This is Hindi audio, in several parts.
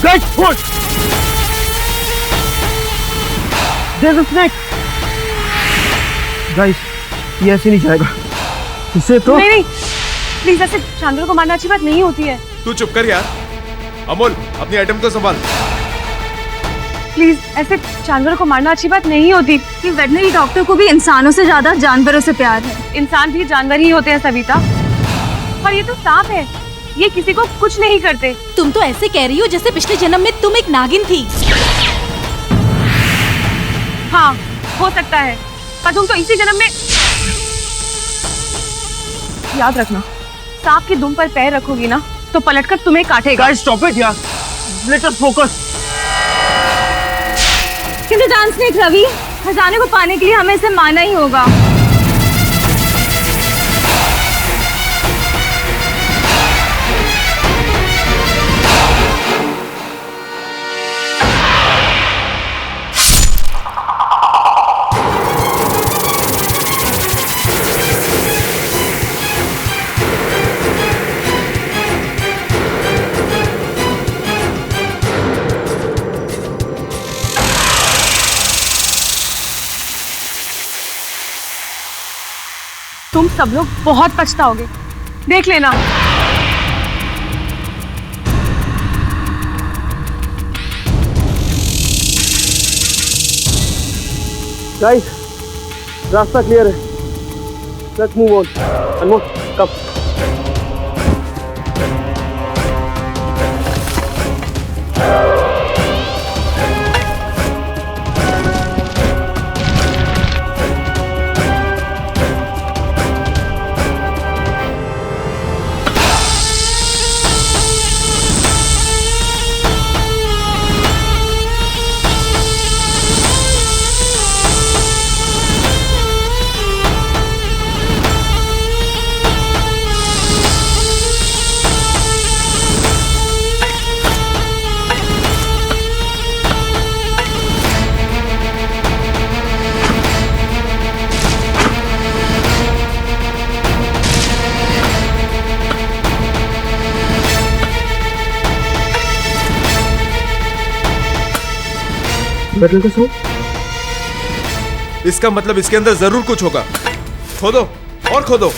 Guys, push! There's a snake. Guys, ये ऐसे नहीं जाएगा। इसे तो नहीं, प्लीज ऐसे जानवरों को मारना अच्छी बात नहीं होती है। तू चुप कर यार। अमोल, अपनी आइटम को संभाल। प्लीज ऐसे जानवरों को मारना अच्छी बात नहीं होती। कि वेटनरी डॉक्टर को भी इंसानों से ज्यादा जानवरों से प्यार है। इंसान भी जानवर ही होते हैं सविता। और ये तो सांप है, ये किसी को कुछ नहीं करते। तुम तो ऐसे कह रही हो जैसे पिछले जन्म में तुम एक नागिन थी। हाँ, हो सकता है, पर तुम तो इसी जन्म में। याद रखना, सांप की दुम पर पैर रखोगी ना तो पलटकर तुम्हें काटेगा। Guys, stop it यार। Let us focus. किंतु डांस स्नेक रवि, खजाने को पाने के लिए हमें इसे मारना ही होगा। तुम सब लोग बहुत पछताओगे, देख लेना। Guys, रास्ता क्लियर है। Let's move on. Anmol, come. Metal का सूप? इसका मतलब इसके अंदर जरूर कुछ होगा। खोदो और खोदो।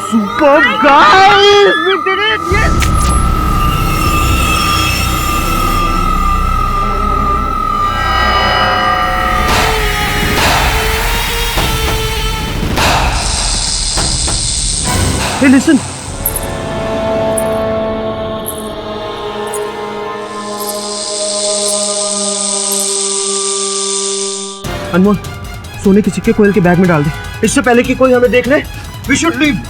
Superb, guys! We did it! Yes! Hey, listen! अनमोल, सोने के सिक्के कोयल के बैग में डाल दे। इससे पहले कि कोई हमें देख ले, we should leave.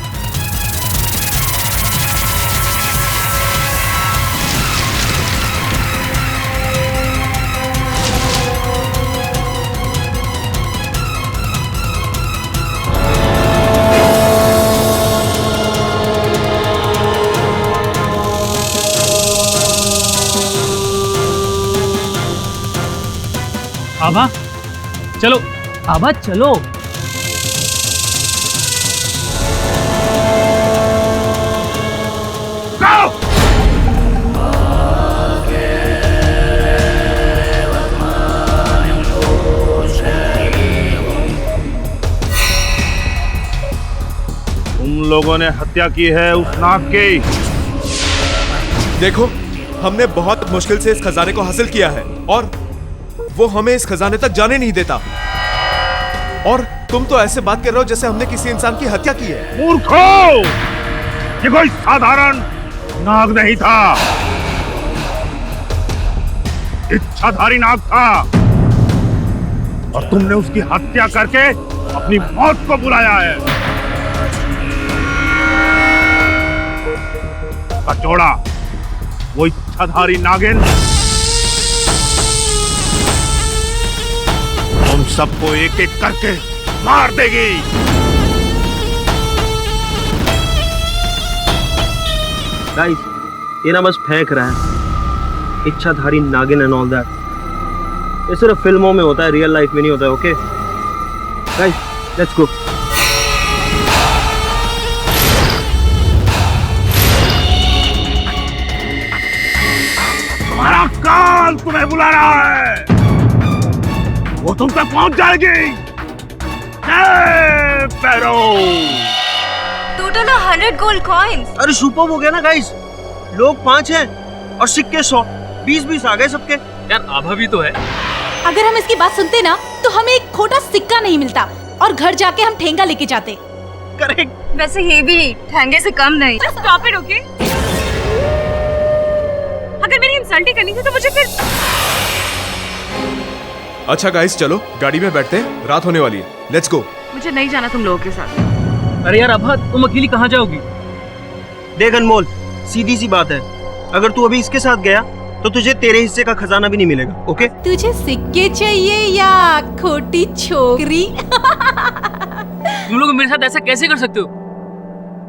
आभा चलो, आभा चलो। तुम लोगों ने हत्या की है उस नाग की। देखो, हमने बहुत मुश्किल से इस खजाने को हासिल किया है और वो हमें इस खजाने तक जाने नहीं देता। और तुम तो ऐसे बात कर रहे हो जैसे हमने किसी इंसान की हत्या की है। मूर्खों! ये कोई साधारण नाग नहीं था, इच्छाधारी नाग था और तुमने उसकी हत्या करके अपनी मौत को बुलाया है। कचौड़ा, वो इच्छाधारी नागिन सबको एक एक करके मार देगी। गाइस, ये ना बस फेंक रहा है, इच्छाधारी नागिन एंड ऑल दैट। ये सिर्फ फिल्मों में होता है, रियल लाइफ में नहीं होता है। Okay guys, let's go. तुम्हारा काल तुम्हें बुला रहा है, वो तुम तक पहुंच जाएगी। पैरो टोटल 100 गोल्ड कॉइन्स। अरे सुपर हो गया ना गाइस, लोग 5 हैं और सिक्के 100, 20-20 आ गए सबके। यार आभा भी तो है। अगर हम इसकी बात सुनते ना तो हमें एक खोटा सिक्का नहीं मिलता और घर जाके हम ठेंगा लेके जाते। करेक्ट। वैसे ये भी ठहंगे से कम नहीं। Stop it, okay? अगर मेरी इंसल्ट ही करनी थी तो मुझे फिर। अच्छा गाइस, चलो गाड़ी में बैठते हैं, रात होने वाली है। Let's go. मुझे नहीं जाना तुम लोगों के साथ। अरे यार आभा, तुम अकेली कहाँ जाओगी? देख अनमोल, सीधी सी बात है, अगर तू अभी इसके साथ गया तो तुझे तेरे हिस्से का खजाना भी नहीं मिलेगा। ओके? तुझे सिक्के चाहिए या खोटी छोकरी? तुम लोग मेरे साथ ऐसा कैसे कर सकते हो?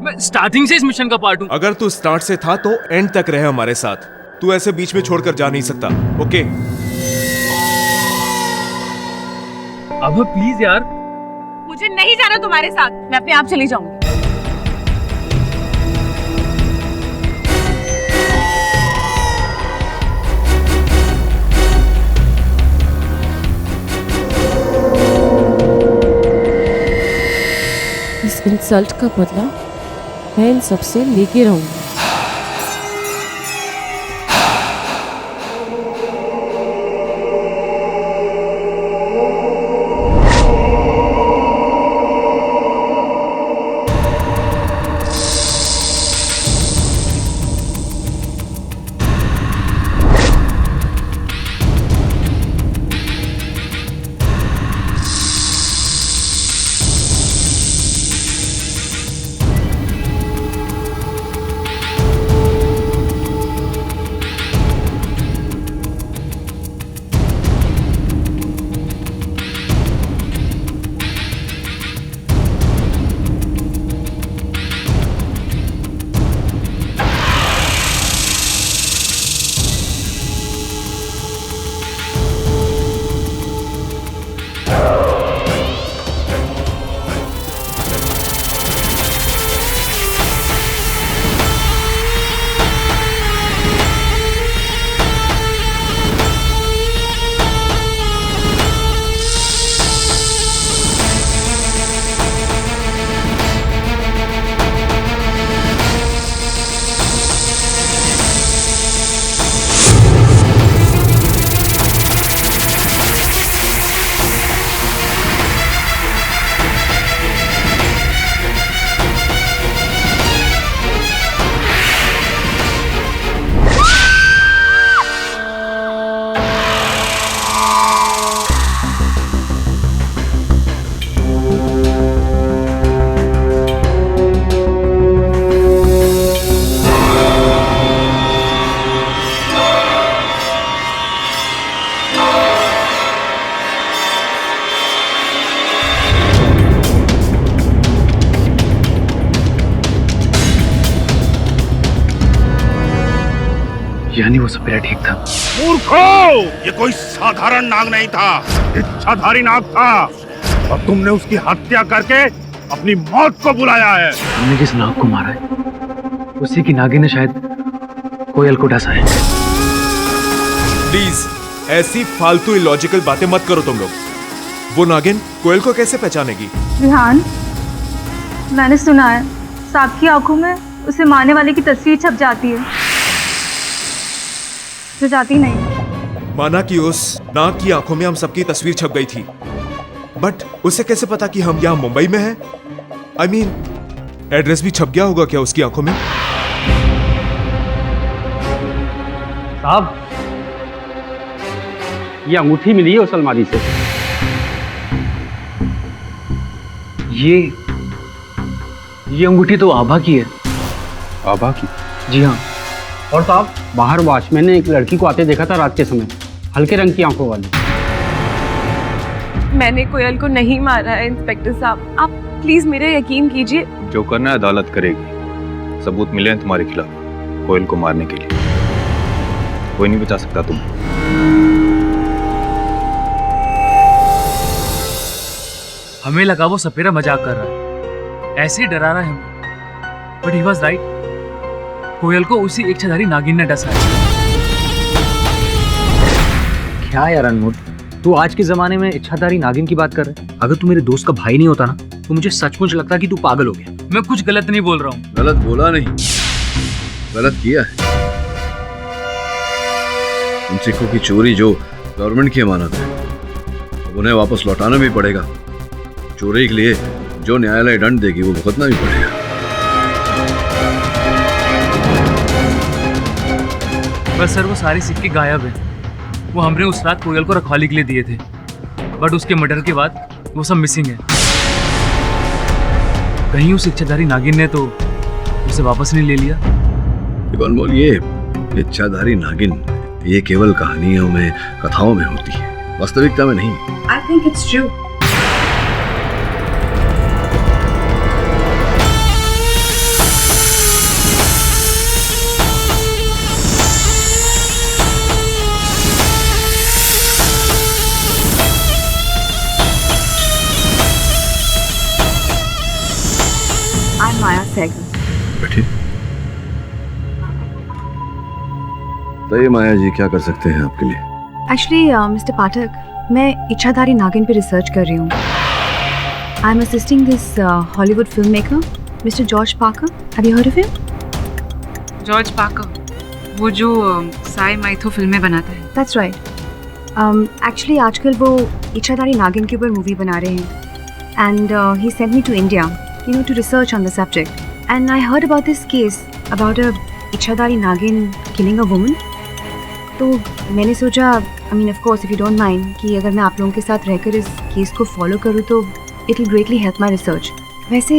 मैं स्टार्टिंग से इस मिशन का पार्ट हूँ। अगर तू स्टार्ट से था तो एंड तक रहे हमारे साथ। तू ऐसे बीच में छोड़कर जा नहीं सकता। ओके? आभा प्लीज यार। मुझे नहीं जाना तुम्हारे साथ, मैं अपने आप चली जाऊंगी। इस इंसल्ट का बदला मैं इन सबसे लेके रहूंगी। यानी वो सपेरा ठीक था। मूर्खो, ये कोई साधारण नाग नहीं था, इच्छाधारी नाग था, और तुमने उसकी हत्या करके अपनी मौत को बुलाया है। हमने जिस नाग को मारा है उसी की नागिन ने शायद कोयल को डसा है। प्लीज ऐसी फालतू इलॉजिकल बातें मत करो तुम लोग। वो नागिन कोयल को कैसे पहचानेगी? रिहान, मैंने सुना है सांप की आंखों में उसे मारने वाले की तस्वीर छप जाती है, जो जाती नहीं। माना कि उस नाग की आंखों में हम सबकी तस्वीर छप गई थी, बट उसे कैसे पता कि हम यहाँ मुंबई में हैं? I mean, एड्रेस भी छप गया होगा क्या उसकी आंखों में? साहब, ये अंगूठी मिली है उस अलमारी से। ये अंगूठी तो आभा की है। आभा की? जी हाँ। और साहब, बाहर वॉचमैन ने एक लड़की को आते देखा था रात के समय, हल्के रंग की आंखों वाली। मैंने कोयल को नहीं मारा है इंस्पेक्टर साहब, आप प्लीज मेरे यकीन कीजिए। जो करना है अदालत करेगी। सबूत मिले हैं तुम्हारे खिलाफ कोयल को मारने के लिए। कोई नहीं बचा सकता तुम। हमें लगा वो सपेरा मजाक कर रहा है, ऐसे ही डरा रहा है हमें, बट ही वाज राइट। कोयल को उसी इच्छाधारी नागिन ने डसा है। क्या यार अनमोल, तू आज के जमाने में इच्छाधारी नागिन की बात कर रहा है? अगर तू मेरे दोस्त का भाई नहीं होता ना तो मुझे सचमुच लगता कि तू पागल हो गया। मैं कुछ गलत नहीं बोल रहा हूँ। गलत बोला नहीं, गलत किया है। उन सिक्कों की चोरी जो गवर्नमेंट की अमानत है, अब उन्हें वापस लौटाना भी पड़ेगा। चोरी के लिए जो न्यायालय दंड देगी वो भुगतना भी पड़ेगा। बस सर, वो सारे सिक्के गायब हैं। वो हमने उस रात कोयल को रखवाली के लिए दिए थे, बट उसके मर्डर के बाद वो सब मिसिंग है। कहीं उस इच्छाधारी नागिन ने तो उसे वापस नहीं ले लिया। अनमोल, ये इच्छाधारी नागिन ये केवल कहानियों में, कथाओं में होती है, वास्तविकता में नहीं। I think it's true. Maya Sahgal. बैठिए। तो ये माया जी क्या कर सकते हैं आपके लिए? एक्चुअली मिस्टर पाठक, मैं इच्छाधारी नागिन पे रिसर्च कर रही हूँ। I M assisting this Hollywood film maker mister George Parker. Have you heard of him? George Parker, वो जो साई माइथो फिल्में बनाता है। That's right. एक्चुअली आजकल वो इच्छाधारी नागिन के ऊपर मूवी बना रहे हैं and he sent me to India to research on the subject, and I heard about this case about a इच्छाधारी नागिन killing a woman. तो मैंने सोचा, I mean of course if you don't mind, कि अगर मैं आप लोगों के साथ रहकर इस केस को फॉलो करूँ तो it will greatly help my research. वैसे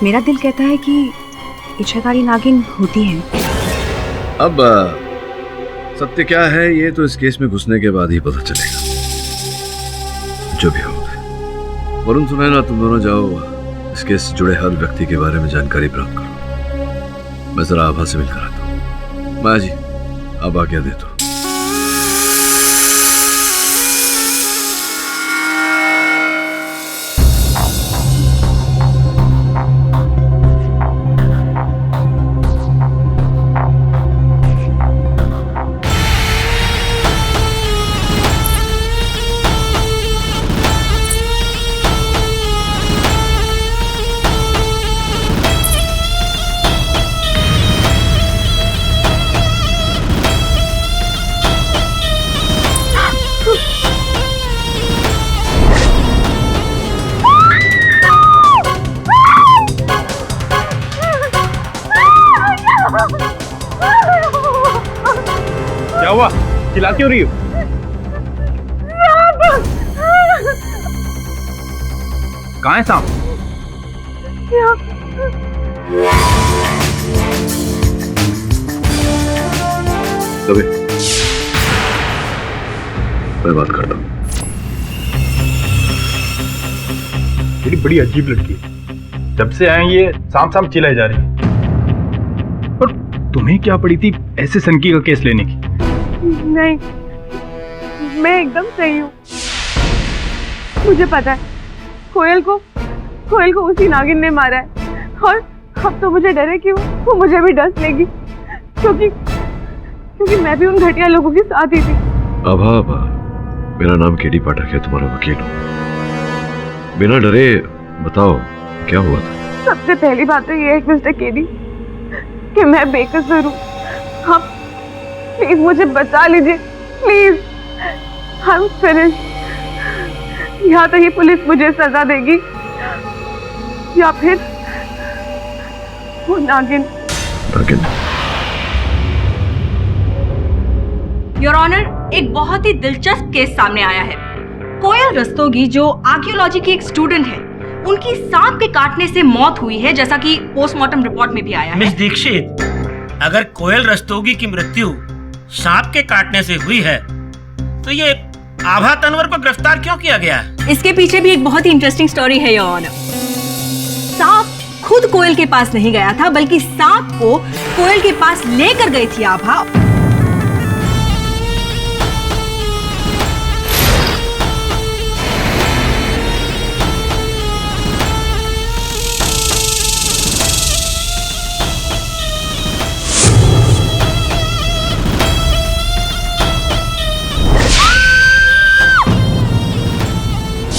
मेरा दिल कहता है कि इच्छाधारी नागिन होती है। अब सत्य क्या है ये तो इस केस में घुसने के बाद ही पता चलेगा। जो भी हो, वरुण सुनैना, तुम दोनों जाओ इस केस से जुड़े हर व्यक्ति के बारे में जानकारी प्राप्त करो। मैं जरा आभा से मिलकर आता हूँ। माया जी, आप आज्ञा दे दो। क्या हुआ? चिल्ला क्यों रही हो? कहाँ है सांप? तभी मैं बात करता हूँ। तेरी बड़ी अजीब लड़की है। जब से आए ये सांप सांप चिल्लाई जा रही है। और तुम्हें क्या पड़ी थी ऐसे सनकी का केस लेने की? नहीं, मैं एकदम सही हूँ। मुझे पता है कोयल को उसी नागिन ने मारा है, और अब तो मुझे डर है कि वो मुझे भी डस लेगी, क्योंकि मैं भी उन घटिया लोगों के साथ ही थी। आभा, मेरा नाम केडी पाठक है, तुम्हारा वकील हूँ। बिना डरे बताओ क्या हुआ था? सबसे पहली बात तो ये है मिस्टर केडी कि मैं बेकसूर हूँ। आप प्लीज मुझे बचा लीजिए, प्लीज। I am finished. या तो ये पुलिस मुझे सजा देगी या फिर वो नागिन। योर ऑनर, एक बहुत ही दिलचस्प केस सामने आया है। कोयल रस्तोगी जो आर्कियोलॉजी की एक स्टूडेंट है, उनकी सांप के काटने से मौत हुई है, जैसा कि पोस्टमार्टम रिपोर्ट में भी आया है। मिस दीक्षित, अगर कोयल रस्तोगी की मृत्यु सांप के काटने से हुई है तो ये आभा तनवर को गिरफ्तार क्यों किया गया? इसके पीछे भी एक बहुत ही इंटरेस्टिंग स्टोरी है योर ऑनर। सांप खुद कोयल के पास नहीं गया था, बल्कि सांप को कोयल के पास लेकर गई थी आभा।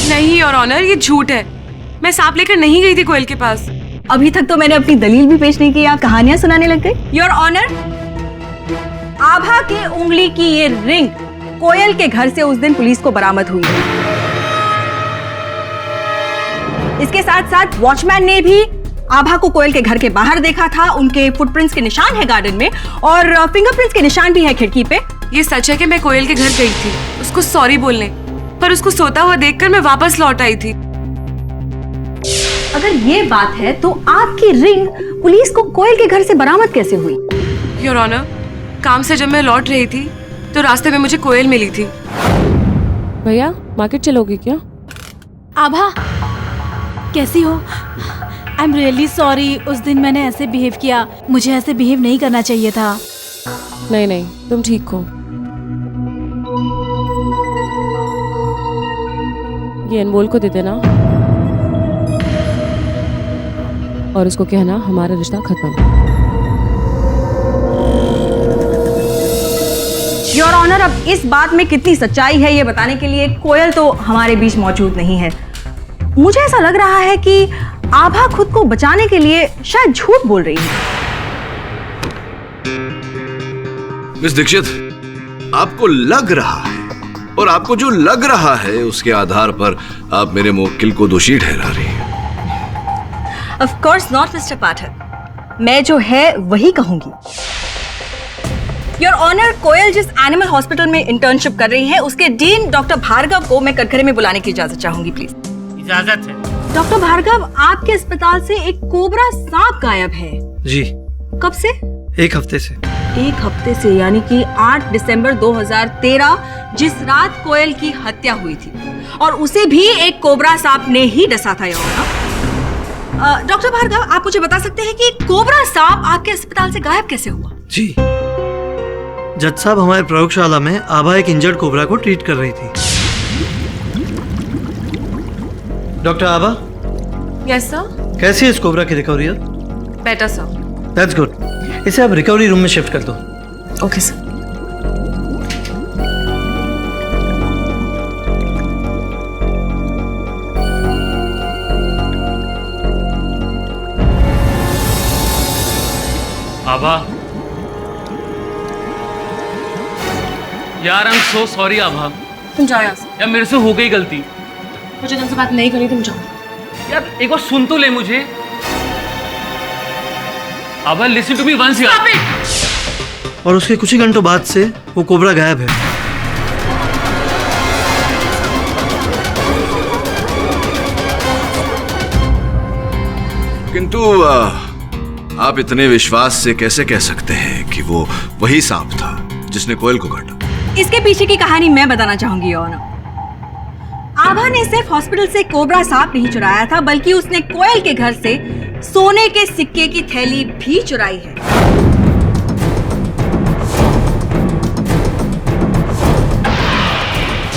नहीं योर ऑनर, ये झूठ है। मैं सांप लेकर नहीं गई थी कोयल के पास। अभी तक तो मैंने अपनी दलील भी पेश नहीं की, आप कहानियां सुनाने लग गए। योर ऑनर, आभा के उंगली की ये रिंग कोयल के घर से उस दिन पुलिस को बरामद हुई है। इसके साथ साथ वॉचमैन ने भी आभा को कोयल के घर के बाहर देखा था। उनके फुटप्रिंट्स के निशान है गार्डन में और फिंगरप्रिंट्स के निशान भी है खिड़की पे। ये सच है कि मैं कोयल के घर गई थी उसको सॉरी बोलने, पर उसको सोता हुआ देखकर मैं वापस लौट आई थी। अगर ये बात है तो आपकी रिंग पुलिस को कोयल के घर से बरामद कैसे हुई? योर ऑनर, काम से जब मैं लौट रही थी तो रास्ते में मुझे कोयल मिली थी। भैया मार्केट चलोगे क्या? आभा कैसी हो? आई एम रियली सॉरी, उस दिन मैंने ऐसे बिहेव किया। मुझे ऐसे बिहेव नहीं करना चाहिए था। नहीं नहीं, तुम ठीक हो। ये अनमोल को दे देना और उसको कहना हमारा रिश्ता खत्म। योर ऑनर, अब इस बात में कितनी सच्चाई है ये बताने के लिए कोयल तो हमारे बीच मौजूद नहीं है। मुझे ऐसा लग रहा है कि आभा खुद को बचाने के लिए शायद झूठ बोल रही है। मिस दीक्षित, आपको लग रहा है, और आपको जो लग रहा है उसके आधार पर आप मेरे मुवक्किल को दोषी ठहरा रही हैं। Of course not, मिस्टर पाठक। मैं जो है वही कहूंगी। योर ऑनर, कोयल जिस एनिमल हॉस्पिटल में इंटर्नशिप कर रही है उसके डीन डॉक्टर भार्गव को मैं कटघरे में बुलाने की इजाजत चाहूंगी, प्लीज। इजाजत है। डॉक्टर भार्गव, आपके अस्पताल से एक कोबरा सांप गायब है। जी। कब से? एक हफ्ते से। एक हफ्ते से, यानी कि 8 दिसंबर 2013, जिस रात कोयल की हत्या हुई थी, और उसे भी एक कोबरा सांप ने ही डसा था। डॉक्टर भार्गव, आप मुझे बता सकते हैं कि कोबरा सांप आपके अस्पताल से गायब कैसे हुआ? जी, जज साहब, हमारे प्रयोगशाला में आभा एक इंजर्ड कोबरा को ट्रीट कर रही थी। डॉक्टर आभा। Yes sir. कैसी है इस कोबरा की recovery? Better sir. That's good. इसे अब रिकवरी रूम में शिफ्ट कर दो। Okay sir. आभा, यार आई एम सो सॉरी आभा। तुम जाओ यहाँ से। यार मेरे से हो गई गलती। मुझे तुमसे बात नहीं करनी, तुम जाओ। यार एक बार सुन तो ले मुझे। आभा लिसन टू मी वंस यार। और उसके कुछ ही घंटों बाद से वो कोबरा गायब है। किंतु आप इतने विश्वास से कैसे कह सकते हैं कि वो वही सांप था जिसने कोयल को काटा? इसके पीछे की कहानी मैं बताना चाहूंगी। आभा ने सिर्फ हॉस्पिटल से कोबरा सांप नहीं चुराया था, बल्कि उसने कोयल के घर से सोने के सिक्के की थैली भी चुराई है।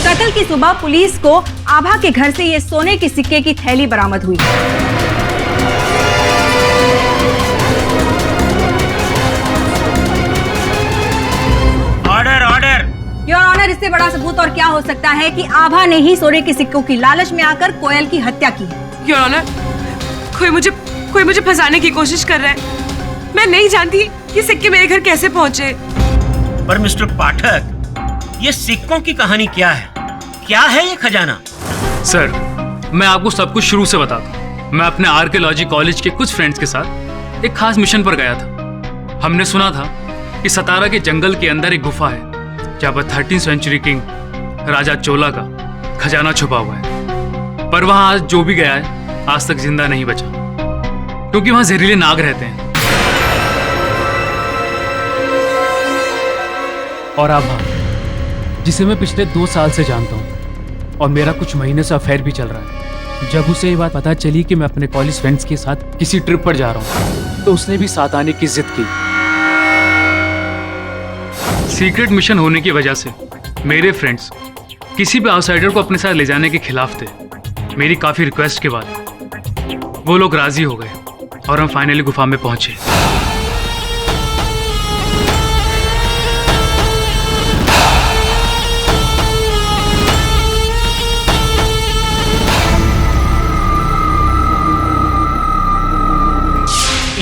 कत्ल की सुबह पुलिस को आभा के घर से ये सोने के सिक्के की थैली बरामद हुई। Order order. योर ऑनर, इससे बड़ा सबूत और क्या हो सकता है कि आभा ने ही सोने के सिक्कों की लालच में आकर कोयल की हत्या की है। योर ऑनर, कोई मुझे फंसाने की कोशिश कर रहा है। मैं नहीं जानती कि सिक्के मेरे घर कैसे पहुंचे। पर मिस्टर पाठक, ये सिक्कों की कहानी क्या है? क्या है ये खजाना? सर, मैं आपको सब कुछ शुरू से बताता हूँ। मैं अपने आर्कियोलॉजी कॉलेज के कुछ फ्रेंड्स के साथ एक खास मिशन पर गया था। हमने सुना था कि सतारा के जंगल के अंदर एक गुफा है जहाँ पर 13वीं सेंचुरी किंग राजा चोला का खजाना छुपा हुआ है। पर वहाँ आज जो भी गया है आज तक जिंदा नहीं बचा, क्योंकि वहाँ जहरीले नाग रहते हैं। और आभा, जिसे मैं पिछले 2 साल से जानता हूँ, और मेरा कुछ महीने से अफेयर भी चल रहा है। जब उसे ये बात पता चली कि मैं अपने कॉलेज फ्रेंड्स के साथ किसी ट्रिप पर जा रहा हूँ तो उसने भी साथ आने की जिद की। सीक्रेट मिशन होने की वजह से मेरे फ्रेंड्स किसी भी आउटसाइडर को अपने साथ ले जाने के खिलाफ थे। मेरी काफ़ी रिक्वेस्ट के बाद वो लोग राजी हो गए और हम फाइनली गुफा में पहुंचे।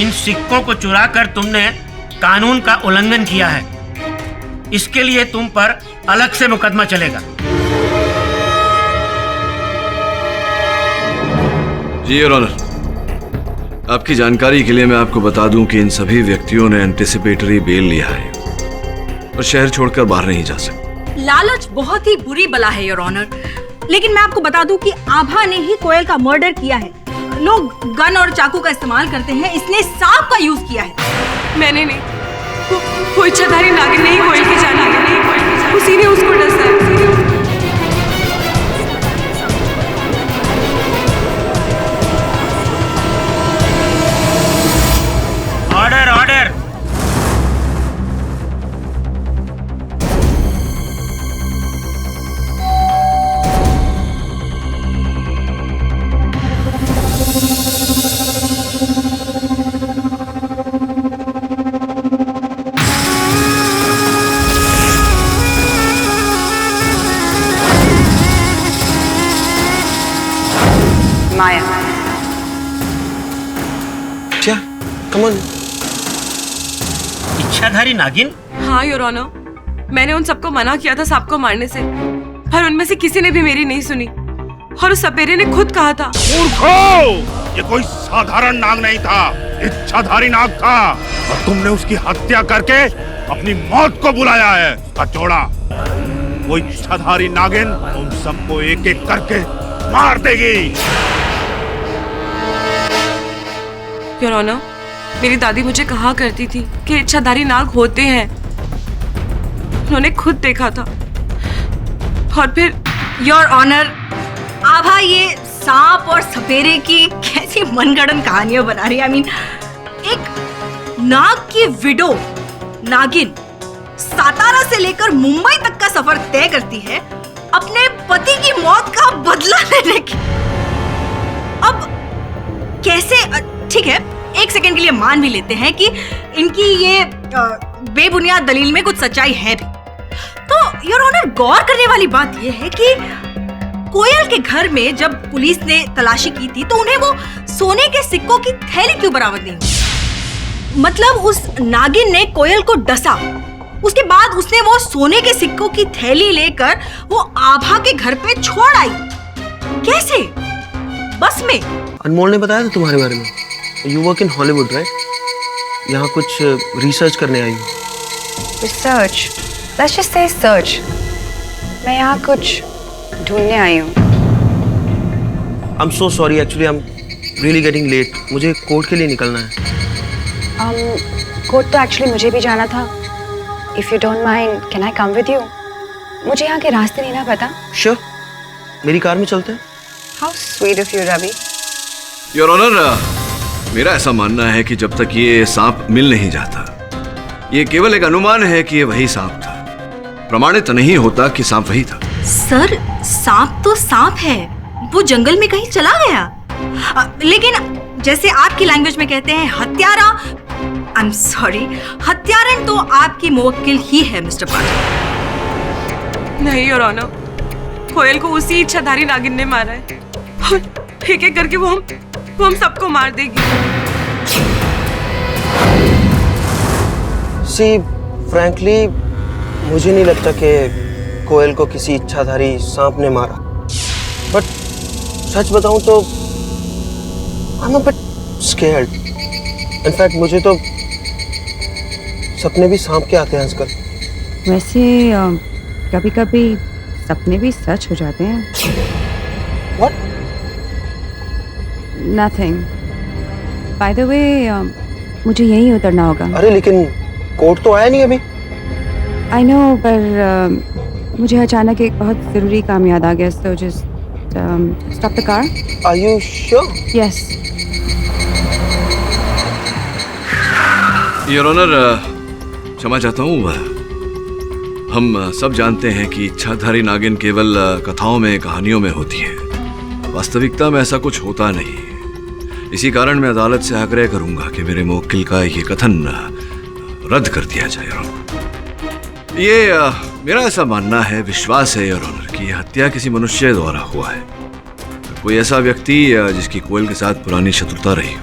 इन सिक्कों को चुराकर तुमने कानून का उल्लंघन किया है। इसके लिए तुम पर अलग से मुकदमा चलेगा। जी योर ऑनर, आपकी जानकारी के लिए मैं आपको बता दूं कि इन सभी व्यक्तियों ने एंटिसिपेटरी बेल लिया है और शहर छोड़कर बाहर नहीं जा सकते। लालच बहुत ही बुरी बला है योर ऑनर, लेकिन मैं आपको बता दूं कि आभा ने ही कोयल का मर्डर किया है। लोग गन और चाकू का इस्तेमाल करते हैं, इसने सांप का यूज किया है। मैंने नहीं, वो इच्छाधारी नागिन नहीं कोयल की जान आ गई, उसी ने उसको डसा। Order order. माया, क्या? Come on. इच्छाधारी नागिन? हाँ योर ऑनर, मैंने उन सबको मना किया था सांप को मारने से, पर उनमें से किसी ने भी मेरी नहीं सुनी और उस सपेरे ने खुद कहा था। मूर्खो! ये कोई साधारण नाग नहीं था, इच्छाधारी नाग था और तुमने उसकी हत्या करके अपनी मौत को बुलाया है। उसका जोड़ा, वो इच्छाधारी नागिन तुम सबको एक एक करके मार देगी। योर ऑनर, मेरी दादी मुझे कहा करती थी कि इच्छाधारी नाग होते हैं। उन्होंने खुद देखा था और फिर। योर ऑनर, आभा ये सांप और सपेरे की कैसी मनगढ़ंत कहानियां बना रही है। I mean, एक नाग की विडो नागिन सातारा से लेकर मुंबई तक का सफर तय करती है अपने पति की मौत का बदला लेने की। अब कैसे? ठीक है, एक सेकंड के लिए मान भी लेते हैं कि इनकी ये बेबुनियाद दलील में कुछ सच्चाई है भी, तो योर ऑनर गौर करने वाली बात यह है कि कोयल के घर में जब पुलिस ने तलाशी की थी तो उन्हें वो सोने के सिक्कों की थैली क्यों बरामद नहीं हुई? मतलब उस नागिन ने कोयल को डसा, उसके बाद उसने वो सोने के सिक्कों की थैली लेकर वो आभा के घर पे छोड़ आई। कैसे? बस में? अनमोल ने बताया था तुम्हारे बारे में। You work in Hollywood right? यहाँ कुछ रिसर्च करने आई हूँ। Research? Let's just say search. मैं यहाँ कुछ ढूंढने आई हूँ। I am so sorry, actually I am really getting late. मुझे कोर्ट के लिए निकलना है। कोर्ट तो एक्चुअली मुझे भी जाना था। If you don't mind, can I come with you? मुझे यहाँ के रास्ते नहीं ना पता। श्योर, मेरी कार में चलते हैं। How sweet of you Ravi. Your honour, मेरा ऐसा मानना है कि जब तक ये सांप मिल नहीं जाता, ये केवल एक अनुमान है कि ये वही सांप था। प्रमाणित नहीं होता कि सांप वही था। सर, सांप तो सांप है, वो जंगल में कहीं चला गया। लेकिन जैसे आपकी लैंग्वेज में कहते हैं हत्यारा, आई एम सॉरी, हत्यारन तो आपकी मुवक्किल ही है मिस्टर पाठक। नहीं योर ऑनर, कोयल को उसी इच्छाधारी नागिन ने मारा है और एक एक करके वो हम सबको मार देगी। सी फ्रैंकली मुझे नहीं लगता कि कोयल को किसी इच्छाधारी सांप ने मारा, बट सच बताऊं तो I am a bit scared. In fact मुझे तो सपने भी सांप के आते हैं आजकल। वैसे कभी कभी सपने भी सच हो जाते हैं। What? Nothing. By the way, मुझे यहीं उतरना होगा। अरे लेकिन कोर्ट तो आया नहीं अभी। I know, पर मुझे अचानक एक बहुत ज़रूरी काम याद आ गया, so just stop the car. Are you sure? Yes. Your honour, क्षमा चाहता हूँ। हम सब जानते हैं कि इच्छाधारी नागिन केवल कथाओं में, कहानियों में होती है। वास्तविकता में ऐसा कुछ होता नहीं। इसी कारण मैं अदालत से आग्रह करूंगा कि मेरे मुवक्किल का ये कथन रद्द कर दिया जाए। ये मेरा ऐसा मानना है, विश्वास है योर ऑनर, कि यह हत्या किसी मनुष्य द्वारा हुआ है। कोई ऐसा व्यक्ति जिसकी कोयल के साथ पुरानी शत्रुता रही हो।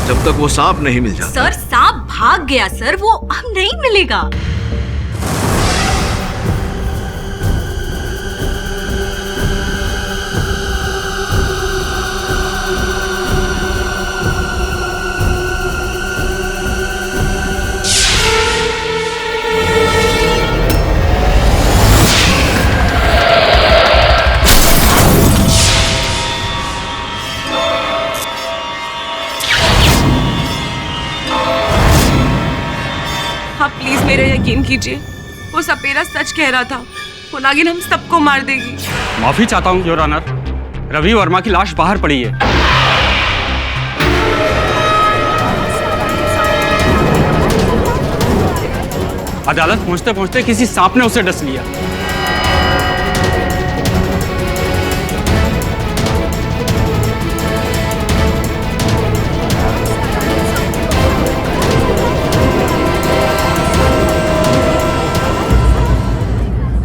जब तक वो सांप नहीं मिल जाता। सर, सांप भाग गया सर, वो अब नहीं मिलेगा। आप प्लीज मेरा यकीन कीजिए, वो सपेरा सच कह रहा था। वो नागिन हम सबको मार देगी। माफी चाहता हूँ योर ऑनर, रवि वर्मा की लाश बाहर पड़ी है। अदालत पहुंचते पहुंचते किसी सांप ने उसे डस लिया।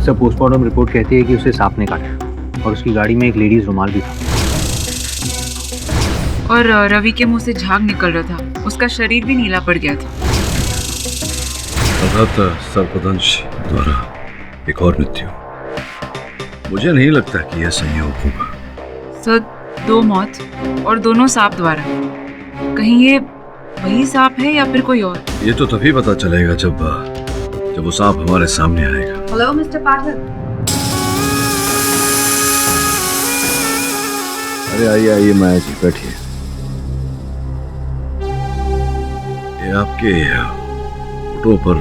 सब पोस्टमार्टम रिपोर्ट कहती है कि उसे सांप ने काटा और उसकी गाड़ी में एक लेडीज रुमाल भी था। और रवि के मुंह से झाग निकल रहा था, उसका शरीर भी नीला पड़ गया था। सर्पदंश द्वारा एक और मृत्यु। मुझे नहीं लगता कि यह संयोग होगा। सर, 2 मौत और दोनों सांप द्वारा। कहीं ये वही सांप है या फिर कोई और? ये तो तभी पता चलेगा जब वो सांप हमारे सामने आएगा। हेलो मिस्टर पाठक। अरे आइए आइए माया जी, बैठिए। ये आपके फोटो पर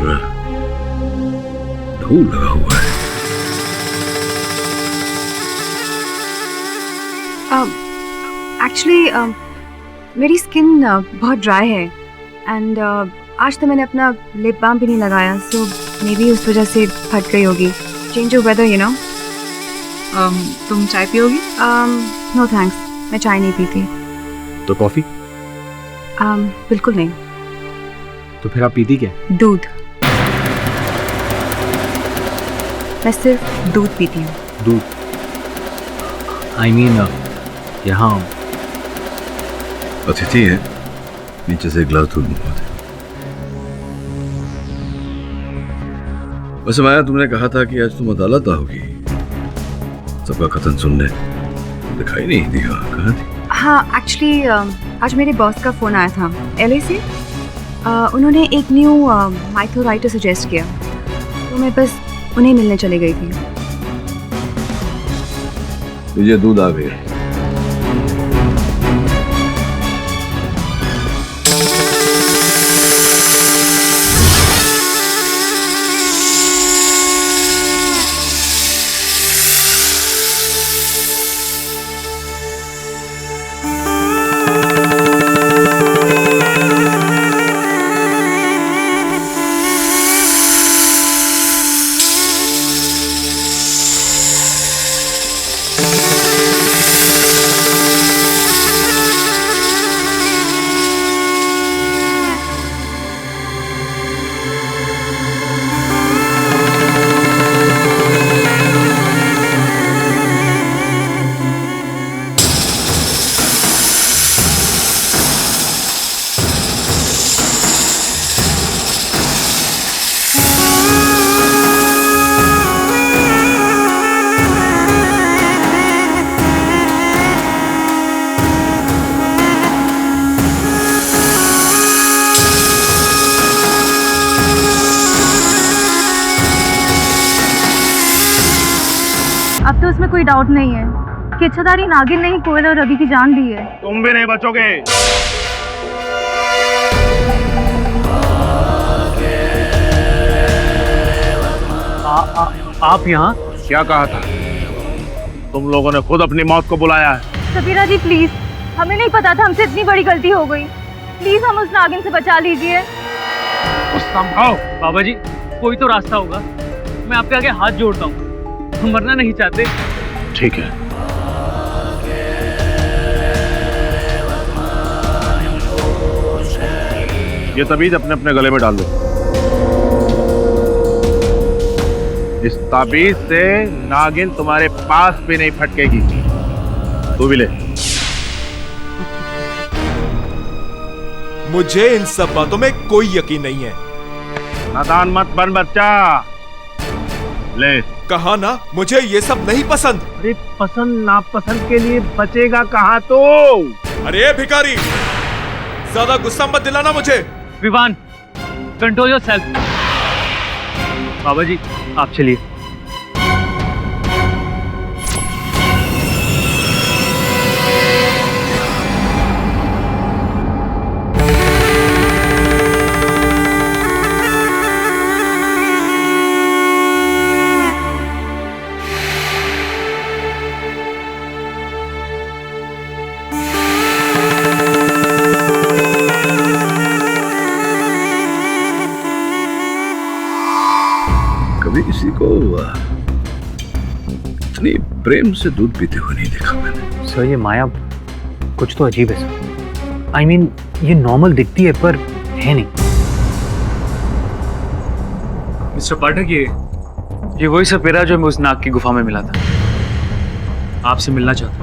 धूल लगा हुआ है। एक्चुअली मेरी स्किन बहुत ड्राई है एंड आज तो मैंने अपना लिप बाम भी नहीं लगाया, सो मे बी उस वजह से फट गई होगी। Change of weather, you know. तुम चाय पियोगी? नो थैंक्स, मैं चाय नहीं पीती। तो कॉफी? बिल्कुल नहीं। तो फिर आप पीती क्या? दूध। मैं सिर्फ दूध पीती हूँ। दूध? आई मीन यहाँ अतिथि है, नीचे से एक गिलास दूध मंगवा दे। वैसे माया, तुमने कहा था कि आज तुम अदालत आओगी। सबका कथन सुनने दिखाई नहीं दिया, कहाँ थी? हाँ, एक्चुअली आज मेरे बॉस का फ़ोन आया था LA से। उन्होंने एक न्यू माइथो राइटर सजेस्ट किया, तो मैं बस उन्हें मिलने चली गई थी। मुझे दूध आ गया। उसमें कोई डाउट नहीं है कि इच्छाधारी नागिन ने ही कोयल और रवि की जान दी है। तुम भी नहीं बचोगे। आप यहाँ? क्या कहा था? तुम लोगों ने खुद अपनी मौत को बुलाया है। सफीरा जी प्लीज, हमें नहीं पता था, हमसे इतनी बड़ी गलती हो गई। प्लीज हम उस नागिन से बचा लीजिए। संभव बाबा जी, कोई तो रास्ता होगा। मैं आपके आगे हाथ जोड़ता हूँ, हम मरना नहीं चाहते। ठीक है, ये ताबीज अपने अपने गले में डाल लो। इस ताबीज से नागिन तुम्हारे पास भी नहीं फटकेगी। तू भी ले। मुझे इन सब बातों में कोई यकीन नहीं है। नादान मत बन बच्चा। ले। कहा ना मुझे ये सब नहीं पसंद। अरे पसंद नापसंद के लिए बचेगा कहाँ तो। अरे भिखारी, ज्यादा गुस्सा मत दिलाना मुझे। Vivaan, control yourself. बाबा जी आप चलिए। कभी किसी को इतनी प्रेम से दूध पीते हुए नहीं देखा मैंने। सर ये माया कुछ तो अजीब है सर। I mean, ये नॉर्मल दिखती है पर है नहीं। मिस्टर पाठक, ये वही सपेरा जो मैं उस नाग की गुफा में मिला था। आपसे मिलना चाहता हूँ।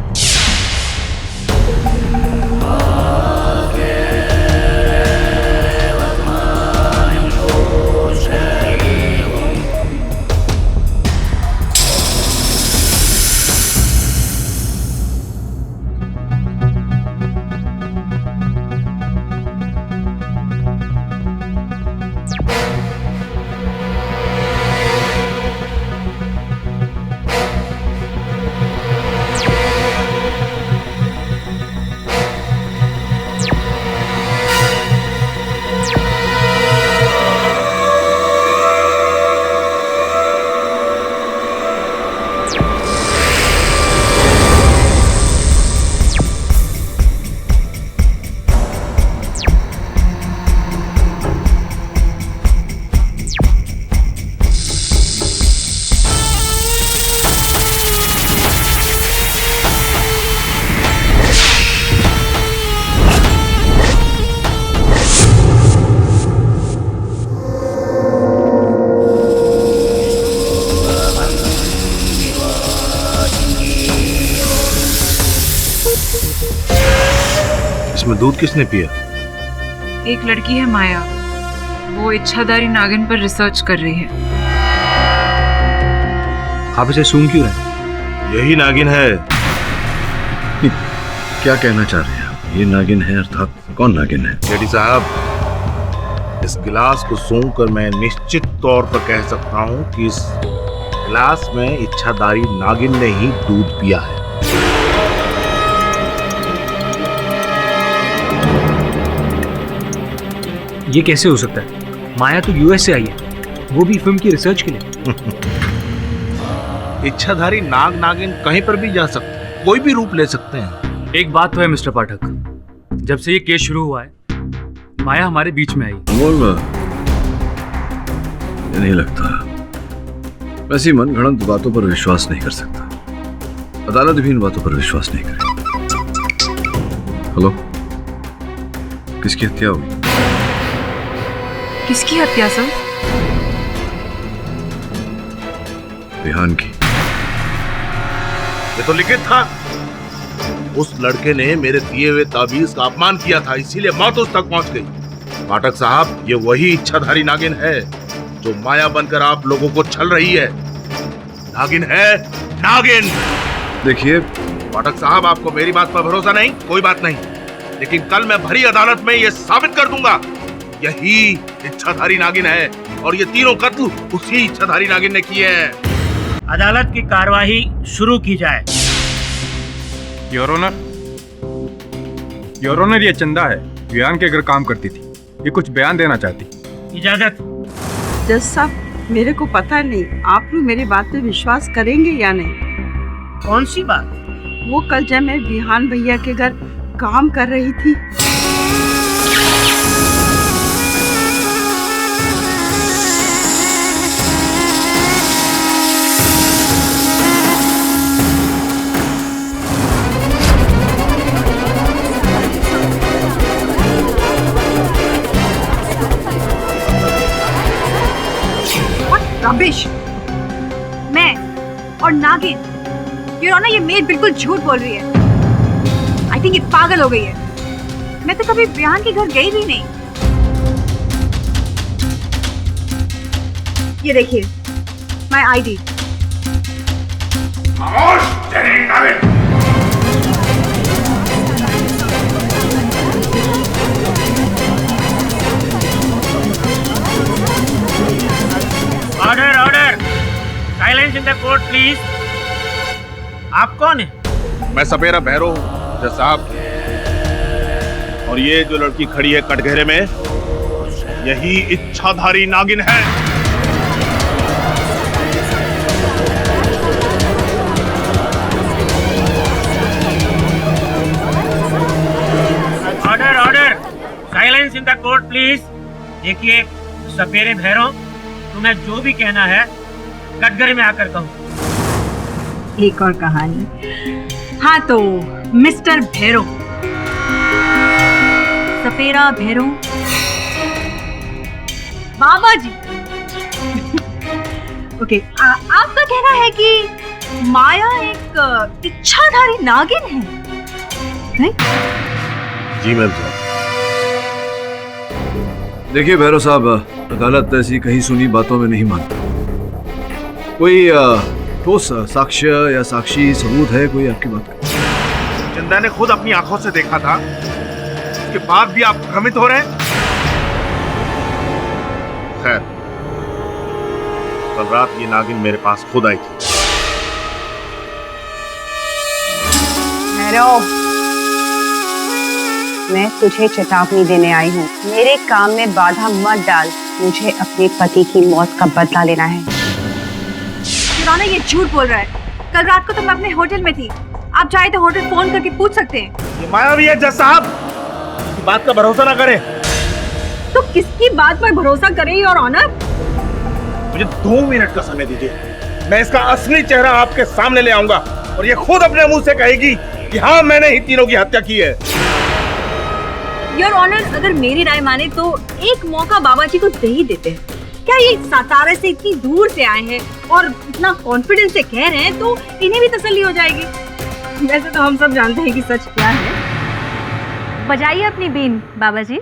इसमें दूध किसने पिया? एक लड़की है माया, वो इच्छाधारी नागिन पर रिसर्च कर रही है। आप इसे सूंघ क्यों रहे? यही नागिन है। क्या कहना चाह रहे हैं? ये नागिन है अर्थात कौन नागिन है? जेडी साहब, इस गिलास को सूंघ कर मैं निश्चित तौर पर कह सकता हूँ कि इस गिलास में इच्छाधारी नागिन ने ही दूध पिया है। ये कैसे हो सकता है? माया तो यूएस से आई है, वो भी फिल्म की रिसर्च के लिए। इच्छाधारी नाग नागिन कहीं पर भी जा सकते हैं, कोई भी रूप ले सकते हैं। एक बात तो है मिस्टर पाठक, जब से ये केस शुरू हुआ है माया हमारे बीच में आई। ये नहीं लगता। वैसी मन गढ़ंत बातों पर विश्वास नहीं कर सकता। अदालत भी इन बातों पर विश्वास नहीं करेगी। हेलो, किसकी हत्या हुई? किसकी हत्या सर? विहान की। ये तो लिखित था। उस लड़के ने मेरे दिए हुए ताबीज का अपमान किया था, इसीलिए मौत उस तक पहुंच गई। पाठक साहब, ये वही इच्छाधारी नागिन है जो माया बनकर आप लोगों को छल रही है। नागिन है, नागिन। देखिए पाठक साहब, आपको मेरी बात पर भरोसा नहीं, कोई बात नहीं, लेकिन कल मैं भरी अदालत में ये साबित कर दूंगा यही इच्छाधारी नागिन है और ये तीनों कत्ल उसी इच्छाधारी नागिन ने किए हैं। अदालत की कार्यवाही शुरू की जाए। योर ऑनर, ये चंदा है, विहान के घर काम करती थी। ये कुछ बयान देना चाहती। इजाजत। जज साहब, मेरे को पता नहीं आप लोग मेरी बात पे विश्वास करेंगे या नहीं। कौन सी बात? वो कल जब मैं विहान भैया के घर काम कर रही थी, रबिश। मैं और नागिन, योर ऑनर, ये मेड बिल्कुल झूठ बोल रही है। आई थिंक ये पागल हो गई है। मैं तो कभी विहान के घर गई भी नहीं। ये देखिए, my ID. Order order, silence in the court please. आप कौन है? मैं सपेरा भैरव हूँ जज साहब, और ये जो लड़की खड़ी है कटघरे में, यही इच्छाधारी नागिन है। Order order, silence in the court please. देखिए सपेरे भैरव, तुम्हें जो भी कहना है कटघरे में आकर कहो। एक और कहानी। हाँ तो मिस्टर भैरव, सपेरा भैरव, बाबा जी। ओके, आपका कहना है कि माया एक इच्छाधारी नागिन है, राइट? जी मैम साहब। देखिए भैरव साहब, अदालत ऐसी कहीं सुनी बातों में नहीं मानती। कोई ठोस साक्ष्य या साक्षी सबूत है कोई आपकी बात का? चंदा ने खुद अपनी आंखों से देखा था, उसके बाद भी आप भ्रमित हो रहे हैं। खैर, कल रात ये नागिन मेरे पास खुद आई थी। भैरव, मैं तुझे चेतावनी देने आई हूँ। मेरे काम में बाधा मत डाल। मुझे अपने पति की मौत का बदला लेना है। योर, ये झूठ बोल रहा है। कल रात को तो मैं अपने होटल में थी। आप चाहे तो होटल फोन करके पूछ सकते हैं। ये मायावी है जज साहब, इसकी बात का भरोसा ना करें। तो किसकी बात पर भरोसा करें योर ऑनर? मुझे 2 मिनट का समय दीजिए, मैं इसका असली चेहरा आपके सामने ले आऊंगा और ये खुद अपने मुंह से कहेगी कि हाँ, मैंने ही तीनों की हत्या की है। योर ऑनर, अगर मेरी राय माने तो एक मौका बाबा जी को दे ही देते हैं। क्या ये सातारा से इतनी दूर से आए हैं और इतना कॉन्फिडेंस से कह रहे हैं, तो इन्हें भी तसल्ली हो जाएगी। वैसे तो हम सब जानते हैं कि सच क्या है। बजाइए अपनी बीन बाबा जी।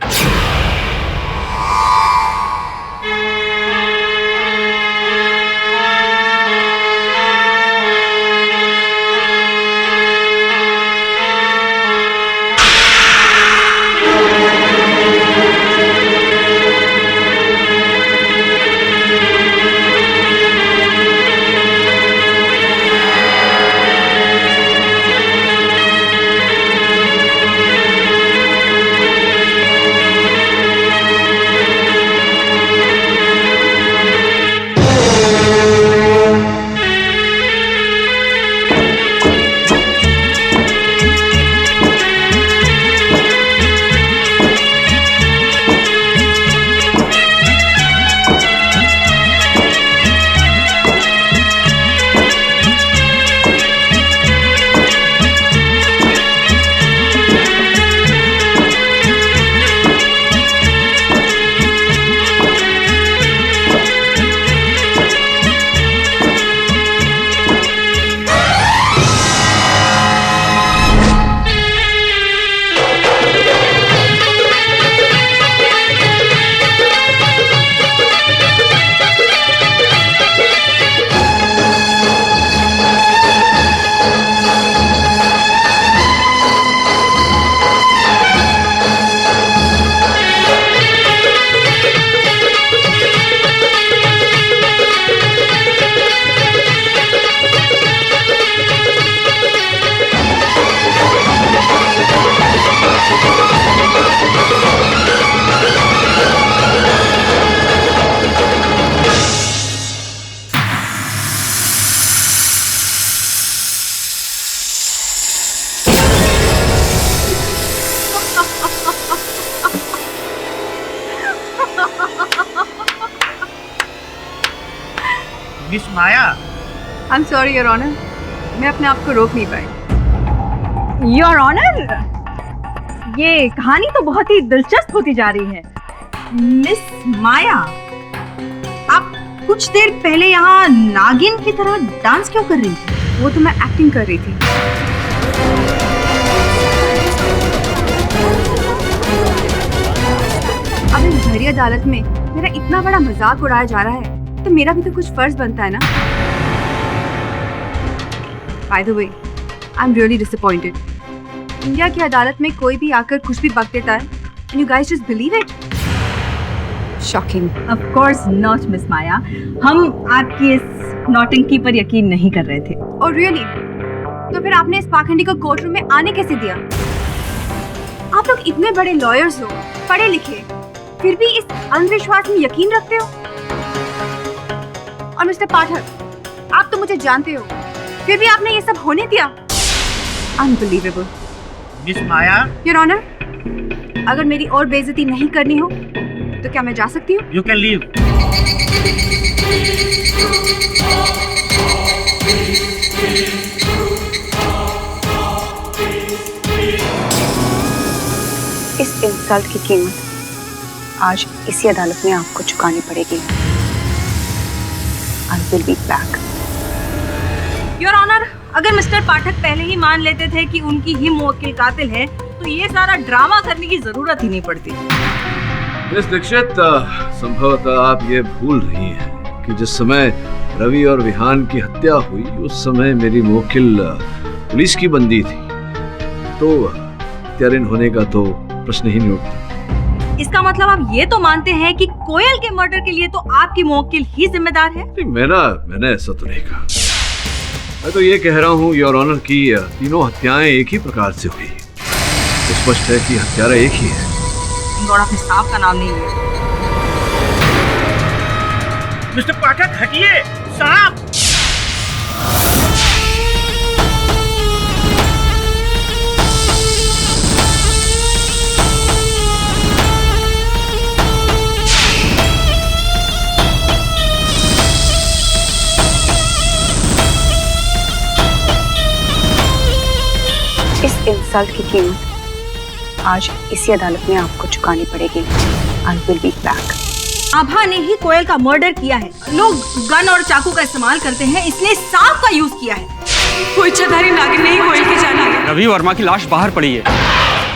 Miss Maya. I am sorry your honour, मैं अपने आप को रोक नहीं पाई। योर ऑनर, ये कहानी तो बहुत ही दिलचस्प होती जा रही है। मिस माया, आप कुछ देर पहले यहाँ नागिन की तरह डांस क्यों कर रही थी? वो तो मैं एक्टिंग कर रही थी। अब इस भरी अदालत में मेरा इतना बड़ा मजाक उड़ाया जा रहा है तो मेरा भी तो कुछ फर्ज बनता है ना। By the way, I'm really disappointed. India की अदालत में कोई भी आकर कुछ भी बक देता है and you guys just believe it? Shocking. Of course not, miss Maya. हम आपकी इस नौटंकी पर यकीन नहीं कर रहे थे। Oh really? तो फिर आपने इस पाखंडी को कोर्ट रूम में आने कैसे दिया? आप लोग इतने बड़े लॉयर्स हो, पढ़े लिखे, फिर भी इस अंधविश्वास में यकीन रखते हो? और मिस्टर पाठक, आप तो मुझे जानते हो, फिर भी आपने ये सब होने दिया? Unbelievable. Miss Maya. Your honour, अगर मेरी और बेइज्जती नहीं करनी हो तो क्या मैं जा सकती हूँ? You can leave. इस इंसल्ट की कीमत आज इसी अदालत में आपको चुकानी पड़ेगी। I will be back. Your honour, अगर मिस्टर पाठक पहले ही मान लेते थे कि उनकी ही मुवक्किल कातिल है तो ये सारा ड्रामा करने की जरूरत ही नहीं पड़ती। मिस दीक्षित, संभवतः आप ये भूल रही हैं कि जिस समय रवि और विहान की हत्या हुई उस समय मेरी मुवक्किल पुलिस की बंदी थी, तो हत्यारिन होने का तो प्रश्न ही नहीं उठता। इसका मतलब आप ये तो मानते हैं कि कोयल के मर्डर के लिए तो आपकी मुवक्किल ही जिम्मेदार है? मैंने ऐसा तो नहीं कहा। मैं तो ये कह रहा हूँ योर ऑनर की तीनों हत्याएं एक ही प्रकार से हुई। तो स्पष्ट है कि हत्यारा एक ही है। और आपने सांप का नाम नहीं लिया। मिस्टर पाठक हटिए, सांप। इस इंसल्ट की कीमत आज इसी अदालत में आपको चुकानी पड़ेगी। I will be back. आभा ने ही कोयल का मर्डर किया है। लोग गन और चाकू का इस्तेमाल करते हैं, इसने सांप का यूज किया है। कोई इच्छाधारी नागिन नहीं कोयल की जान है। रवि वर्मा की लाश बाहर पड़ी है।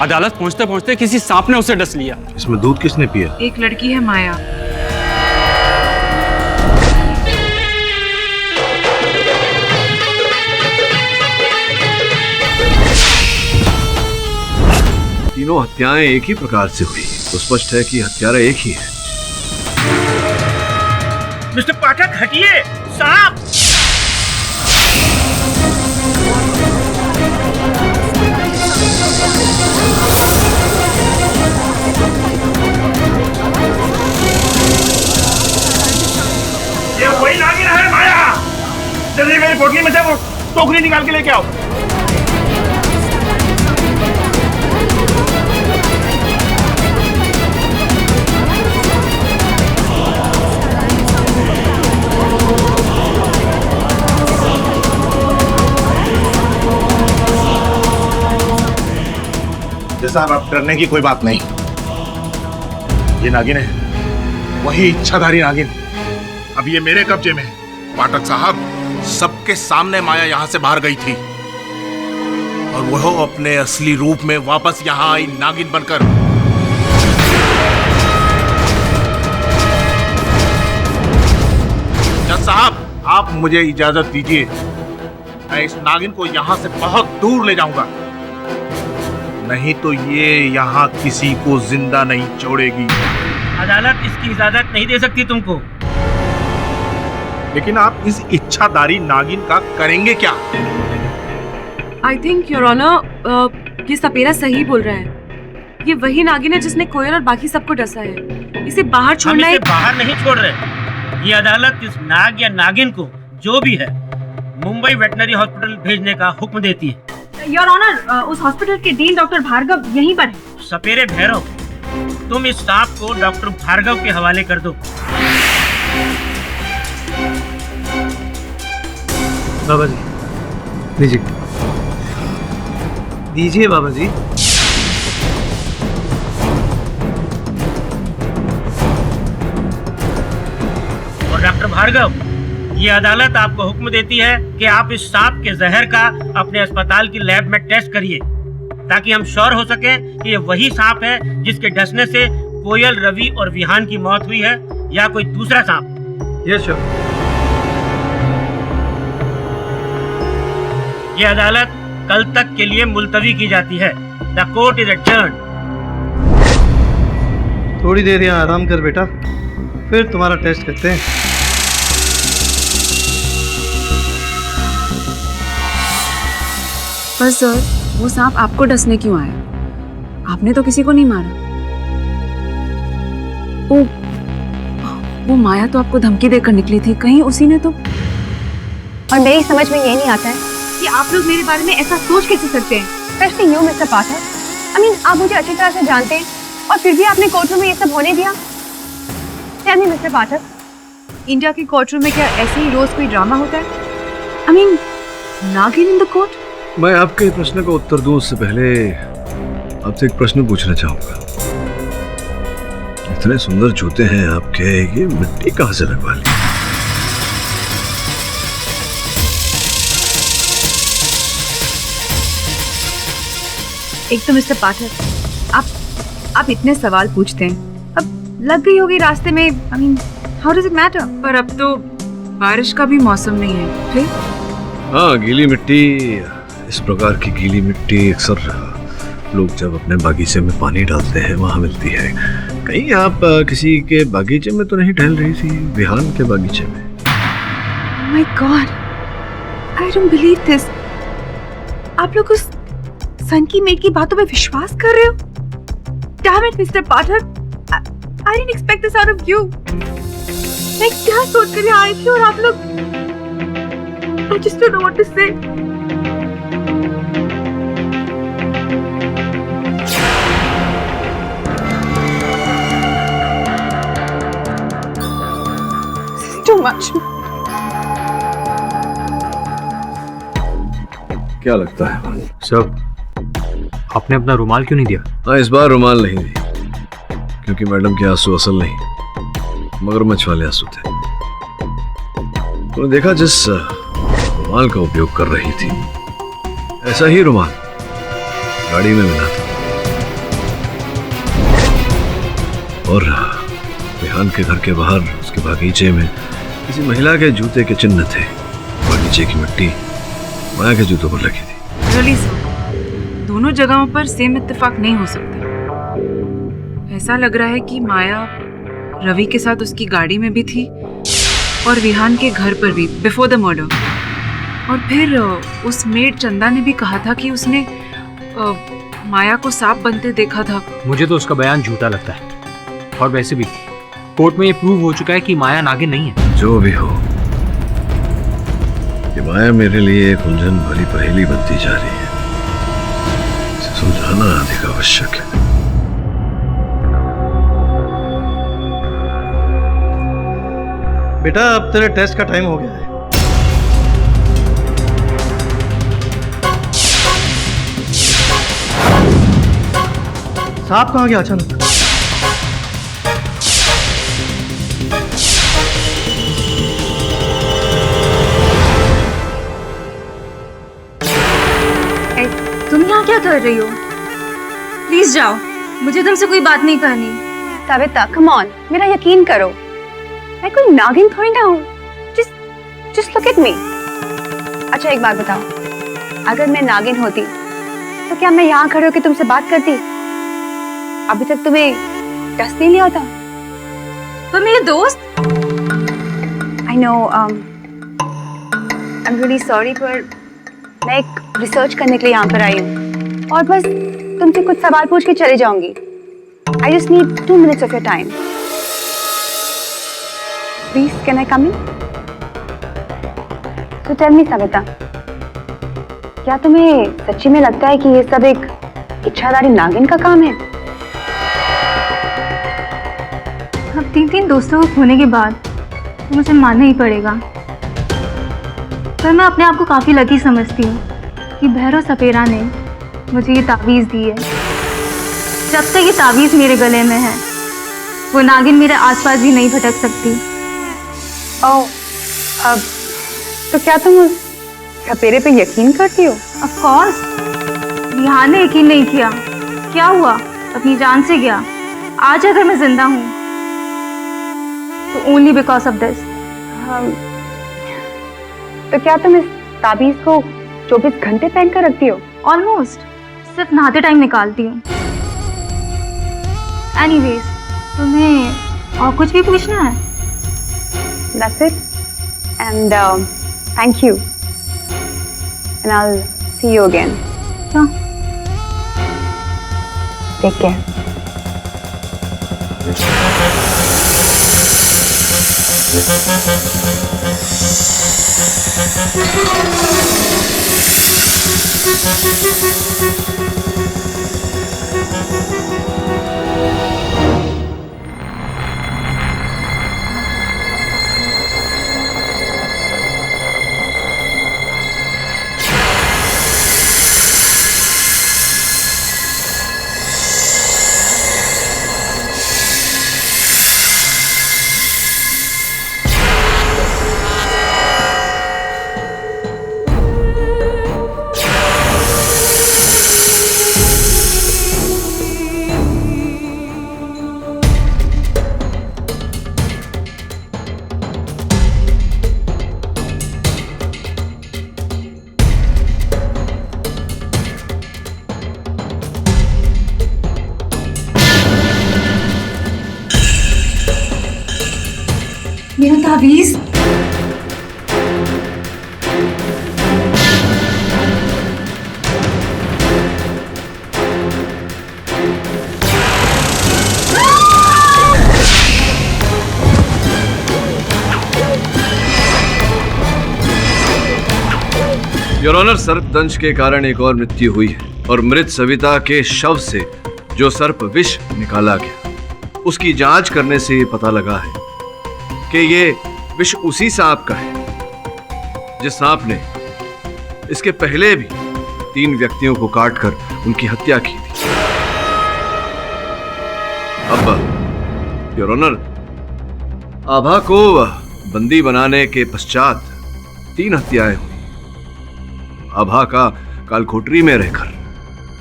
अदालत पहुंचते पहुंचते किसी सांप ने उसे डस लिया। इसमें दूध किसने पिया? एक लड़की है माया। तीनों हत्याएं एक ही प्रकार से हुई। तो स्पष्ट है कि हत्यारा एक ही है। मिस्टर पाठक हटिए, सांप। ये वही नागिन है माया। जल्दी मेरी पोटली में से वो टोकरी निकाल के लेके आओ। साहब, अब डरने की कोई बात नहीं। ये नागिन है, वही इच्छाधारी नागिन। अब ये मेरे कब्जे में है। पाठक साहब, सबके सामने माया यहाँ से बाहर गई थी और वह अपने असली रूप में वापस यहाँ आई नागिन बनकर। जज साहब, आप मुझे इजाजत दीजिए, मैं इस नागिन को यहाँ से बहुत दूर ले जाऊंगा, नहीं तो ये यहाँ किसी को जिंदा नहीं छोड़ेगी। अदालत इसकी इजाजत नहीं दे सकती तुमको। लेकिन आप इस इच्छाधारी नागिन का करेंगे क्या? आई थिंक योर ऑनर, ये सपेरा सही बोल रहा है। ये वही नागिन है जिसने कोयल और बाकी सबको डसा है। इसे बाहर छोड़ना है। बाहर नहीं छोड़ रहे। ये अदालत इस नाग या नागिन को जो भी है मुंबई वेटनरी हॉस्पिटल भेजने का हुक्म देती है। योर ऑनर, उस हॉस्पिटल के डीन डॉक्टर भार्गव यहीं पर है। सपेरे भैरव, तुम इस सांप को डॉक्टर भार्गव के हवाले कर दो। बाबा जी दीजिए, दीजिए बाबा जी। और डॉक्टर भार्गव, ये अदालत आपको हुक्म देती है कि आप इस सांप के जहर का अपने अस्पताल की लैब में टेस्ट करिए, ताकि हम श्योर हो सके कि ये वही सांप है जिसके डसने से कोयल, रवि और विहान की मौत हुई है, या कोई दूसरा सांप। Yes sir. ये अदालत कल तक के लिए मुलतवी की जाती है। The court is adjourned. थोड़ी देर यहाँ आराम कर बेटा, फिर तुम्हारा टेस्ट करते हैं। पर सर, वो सांप आपको डसने क्यों आया? आपने तो किसी को नहीं मारा। वो माया तो आपको धमकी देकर निकली थी, कहीं उसी ने तो। और मेरी समझ में ये नहीं आता है कि आप लोग मेरे बारे में ऐसा सोच कैसे सकते हैं, specially you mister Pathak. I mean, आप मुझे अच्छी तरह से जानते हैं और फिर भी आपने कोर्ट रूम में ये सब होने दिया। टेल मी मिस्टर पाठक, इंडिया के कोर्ट रूम में क्या ऐसे ही रोज कोई ड्रामा होता है? आई मीन, नागिन इन द कोर्ट। मैं आपके प्रश्न का उत्तर दूं उससे पहले आपसे एक प्रश्न पूछना चाहूंगा। इतने सुंदर जूते हैं आपके, ये मिट्टी कहां से लगवा ली? एक तो मिस्टर पाठक, आप इतने सवाल पूछते हैं, अब लग गई होगी रास्ते में। I mean, how does it matter? पर अब तो बारिश का भी मौसम नहीं है। फिर हाँ, गीली मिट्टी, इस प्रकार की गीली मिट्टी अक्सर लोग जब अपने बागीचे में पानी डालते हैं वहाँ मिलती है। कहीं आप किसी के बागीचे में तो नहीं टहल रही थी? विहान के बागीचे में? My God, I don't believe this. आप लोग उस सन की मेड की बातों पे विश्वास कर रहे हो? Damn it mister Pathak, I didn't expect this out of you. मैं क्या सोच कर आई थी और आप लोग, I just don't know what to say. This is too much. क्या लगता है सब? आपने अपना रुमाल क्यों नहीं दिया? हाँ, इस बार रुमाल नहीं दी क्योंकि मैडम के आंसू असल नहीं, मगरमच्छ वाले आंसू थे। तूने देखा जिस रुमाल का उपयोग कर रही थी, ऐसा ही रुमाल गाड़ी में मिला था और विहान के घर के बाहर उसके बागीचे में किसी महिला के जूते के चिन्ह थे। बागीचे की मिट्टी माया के जूतों पर लगी थी। रियली सर, दोनों जगहों पर सेम इत्तेफाक नहीं हो सकता। ऐसा लग रहा है कि माया रवि के साथ उसकी गाड़ी में भी थी और विहान के घर पर भी बिफोर द मर्डर। और फिर उस मेड चंदा ने भी कहा था कि उसने माया को सांप बनते देखा था। मुझे तो उसका बयान झूठा लगता है, और वैसे भी कोर्ट में ये प्रूव हो चुका है कि माया नागिन नहीं है। जो भी हो, ये माया मेरे लिए एक उलझन भरी पहेली बनती जा रही है। इसे सुलझाना अधिक आवश्यक है। बेटा, अब तेरे टेस्ट का टाइम हो गया है। सांप कहाँ गया अचानक? तुम यहाँ क्या कर रही हो? प्लीज जाओ, मुझे तुमसे कोई बात नहीं करनी। सविता, कम ऑन, मेरा यकीन करो, मैं कोई नागिन थोड़ी ना हूँ। Just look at me. अच्छा एक बात बताओ, अगर मैं नागिन होती तो क्या मैं यहाँ खड़े होकर तुमसे बात करती? अभी तक तुम्हें डस नहीं लिया होता? पर मेरे दोस्त। I know, I am really sorry, पर मैं एक रिसर्च करने के लिए यहाँ पर आई हूँ और बस तुमसे कुछ सवाल पूछ के चले जाऊंगी। I just need 2 minutes of your time. Please, can I come in? So tell me, Savita, क्या तुम्हें सच्ची में लगता है कि ये सब एक इच्छाधारी नागिन का काम है? अब 3 दोस्तों को खोने के बाद तो मुझे मानना ही पड़ेगा। पर मैं अपने आप को काफ़ी लकी समझती हूँ कि भैरव सपेरा ने मुझे ये तावीज़ दी है। जब तक ये तावीज़ मेरे गले में है, वो नागिन मेरे आसपास भी नहीं भटक सकती। ओह, अब तो क्या तुम उस सपेरे पे यकीन करती हो? Of course. रिहान ने यकीन नहीं किया। क्या हुआ? अपनी जान से गया। आज अगर मैं जिंदा हूँ तो ओनली बिकॉज ऑफ दिस। तो क्या तुम इस ताबीज को 24 घंटे पहन कर रखती हो? ऑलमोस्ट। सिर्फ नहाते टाइम निकालती हूँ। एनीवेज, तुम्हें और कुछ भी पूछना है? That's it. And thank you. And I'll see you again. Sure. Take care. मेरा तावीज़। योर ऑनर, सर्पदंश के कारण एक और मृत्यु हुई है और मृत सविता के शव से जो सर्प विष निकाला गया, उसकी जांच करने से ये पता लगा है कि ये विष उसी सांप का है जिस सांप ने इसके पहले भी 3 व्यक्तियों को काटकर उनकी हत्या की थी। अब योर ऑनर, आभा को बंदी बनाने के पश्चात 3 हत्याएं हुई। आभा का कालकोठरी में रहकर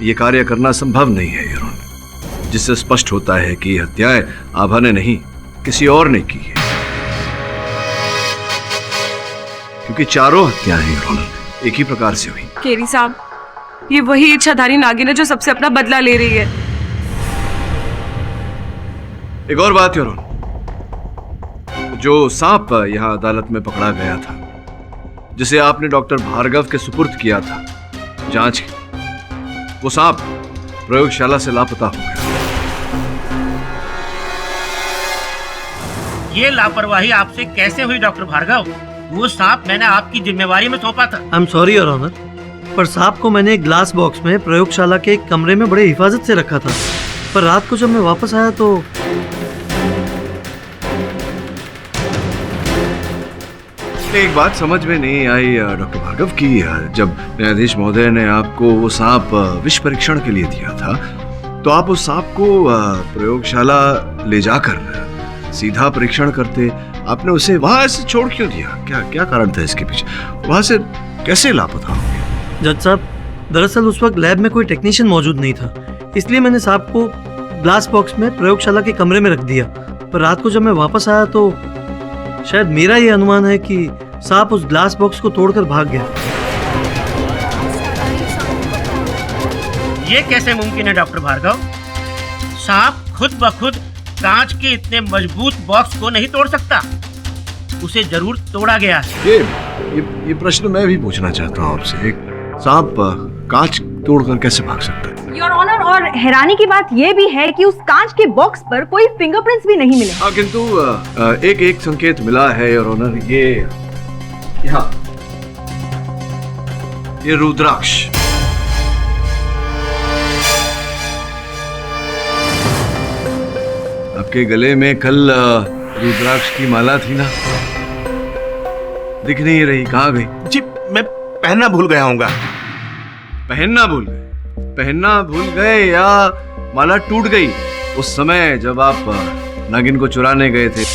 यह कार्य करना संभव नहीं है योर ऑनर, जिससे स्पष्ट होता है कि ये हत्याएं आभा ने नहीं, किसी और ने की है, क्योंकि चारों हत्याएं योर ऑनर एक ही प्रकार से हुई। केरी साहब, ये वही इच्छाधारी नागिन है जो सबसे अपना बदला ले रही है। एक और बात योर ऑनर, जो सांप यहां अदालत में पकड़ा गया था, जिसे आपने डॉक्टर भार्गव के सुपुर्द किया था जांच की, वो सांप प्रयोगशाला से लापता हो गया। ये लापरवाही आपसे कैसे हुई डॉक्टर भार्गव? वो सांप मैंने आपकी जिम्मेवारी में सौंपा था। I am sorry your honour, पर सांप को मैंने एक ग्लास बॉक्स में प्रयोगशाला के एक कमरे में बड़े हिफाजत से रखा था, पर रात को जब मैं वापस आया तो एक बात समझ में नहीं आई डॉक्टर भार्गव की जब न्यायाधीश महोदय ने आपको वो सांप विष परीक्षण के लिए दिया था, तो आप उस सांप को प्रयोगशाला ले जाकर सीधा परीक्षण करते। आपने उसे वहां ऐसे छोड़ क्यों दिया? क्या कारण था इसके पीछे? वहां से कैसे लापता हो गया? जज साहब, दरअसल उस वक्त लैब में कोई टेक्नीशियन मौजूद नहीं था, इसलिए मैंने सांप को ग्लास बॉक्स में प्रयोगशाला के कमरे में रख दिया। पर रात को जब मैं वापस आया तो शायद मेरा ये अनुमान है कि सांप उस ग्लास बॉक्स को तोड़कर भाग गया। ये कैसे मुमकिन है डॉक्टर भार्गव? सांप खुद ब खुद कांच के इतने मजबूत बॉक्स को नहीं तोड़ सकता, उसे जरूर तोड़ा गया है। ये प्रश्न मैं भी पूछना चाहता हूँ आपसे। एक सांप कांच तोड़कर कैसे भाग सकता है? योर ऑनर, और हैरानी की बात यह भी है कि उस कांच के बॉक्स पर कोई फिंगरप्रिंट्स भी नहीं मिले। हाँ, किंतु एक संकेत मिला है योर ऑनर, यहाँ ये रुद्राक्ष। आपके गले में कल रुद्राक्ष की माला थी ना? दिख नहीं रही, कहाँ गई? जी मैं पहनना भूल गया हूँगा। पहनना भूल गए? पहनना भूल गए या माला टूट गई उस समय जब आप नागिन को चुराने गए थे?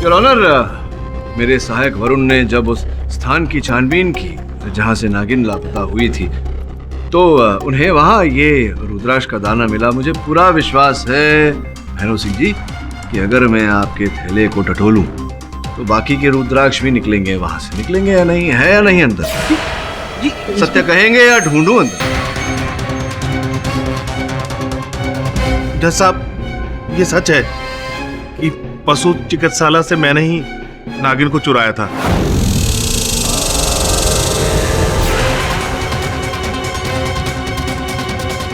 योर ऑनर, मेरे सहायक वरुण ने जब उस स्थान की छानबीन की जहां से नागिन लापता हुई थी तो उन्हें वहां ये रुद्राक्ष का दाना मिला। मुझे पूरा विश्वास है भैरव सिंह जी कि अगर मैं आपके थैले को टटोलूं तो बाकी के रुद्राक्ष भी निकलेंगे। वहां से निकलेंगे या नहीं? है या नहीं अंदर? जी सत्य कहेंगे या ढूंढूं अंदर? जज साहब, ये सच है कि पशु चिकित्सालय से मैंने ही नागिन को चुराया था।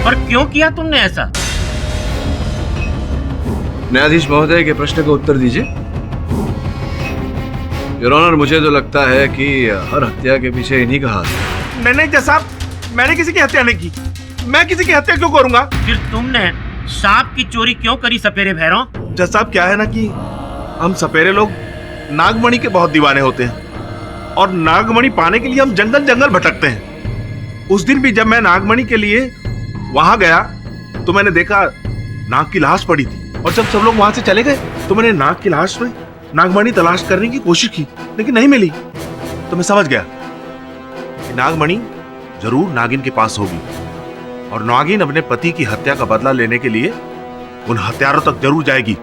और क्यों किया तुमने ऐसा? न्यायाधीश महोदय के प्रश्न का उत्तर दीजिए। योर ऑनर, मुझे तो लगता है कि हर हत्या के पीछे इन्हीं का हाथ है। नहीं जज साहब, मैंने किसी की हत्या नहीं की। मैं किसी की हत्या क्यों करूंगा? फिर तुमने सांप की चोरी क्यों करी सपेरे भैरव? जज साहब, क्या है ना कि हम सपेरे लोग नागमणि के बहुत दीवाने होते हैं और नागमणि पाने के लिए हम जंगल जंगल भटकते हैं। उस दिन भी जब मैं नागमणि के लिए वहां गया तो मैंने देखा नाग की लाश पड़ी थी और जब सब लोग वहां से चले गए तो मैंने नाग की लाश में नागमणि तलाश करने की कोशिश की लेकिन नहीं मिली। तो मैं समझ गया कि नागमणि जरूर नागिन के पास होगी और नागिन अपने पति की हत्या का बदला लेने के लिए उन हत्यारों तक जरूर जाएगी।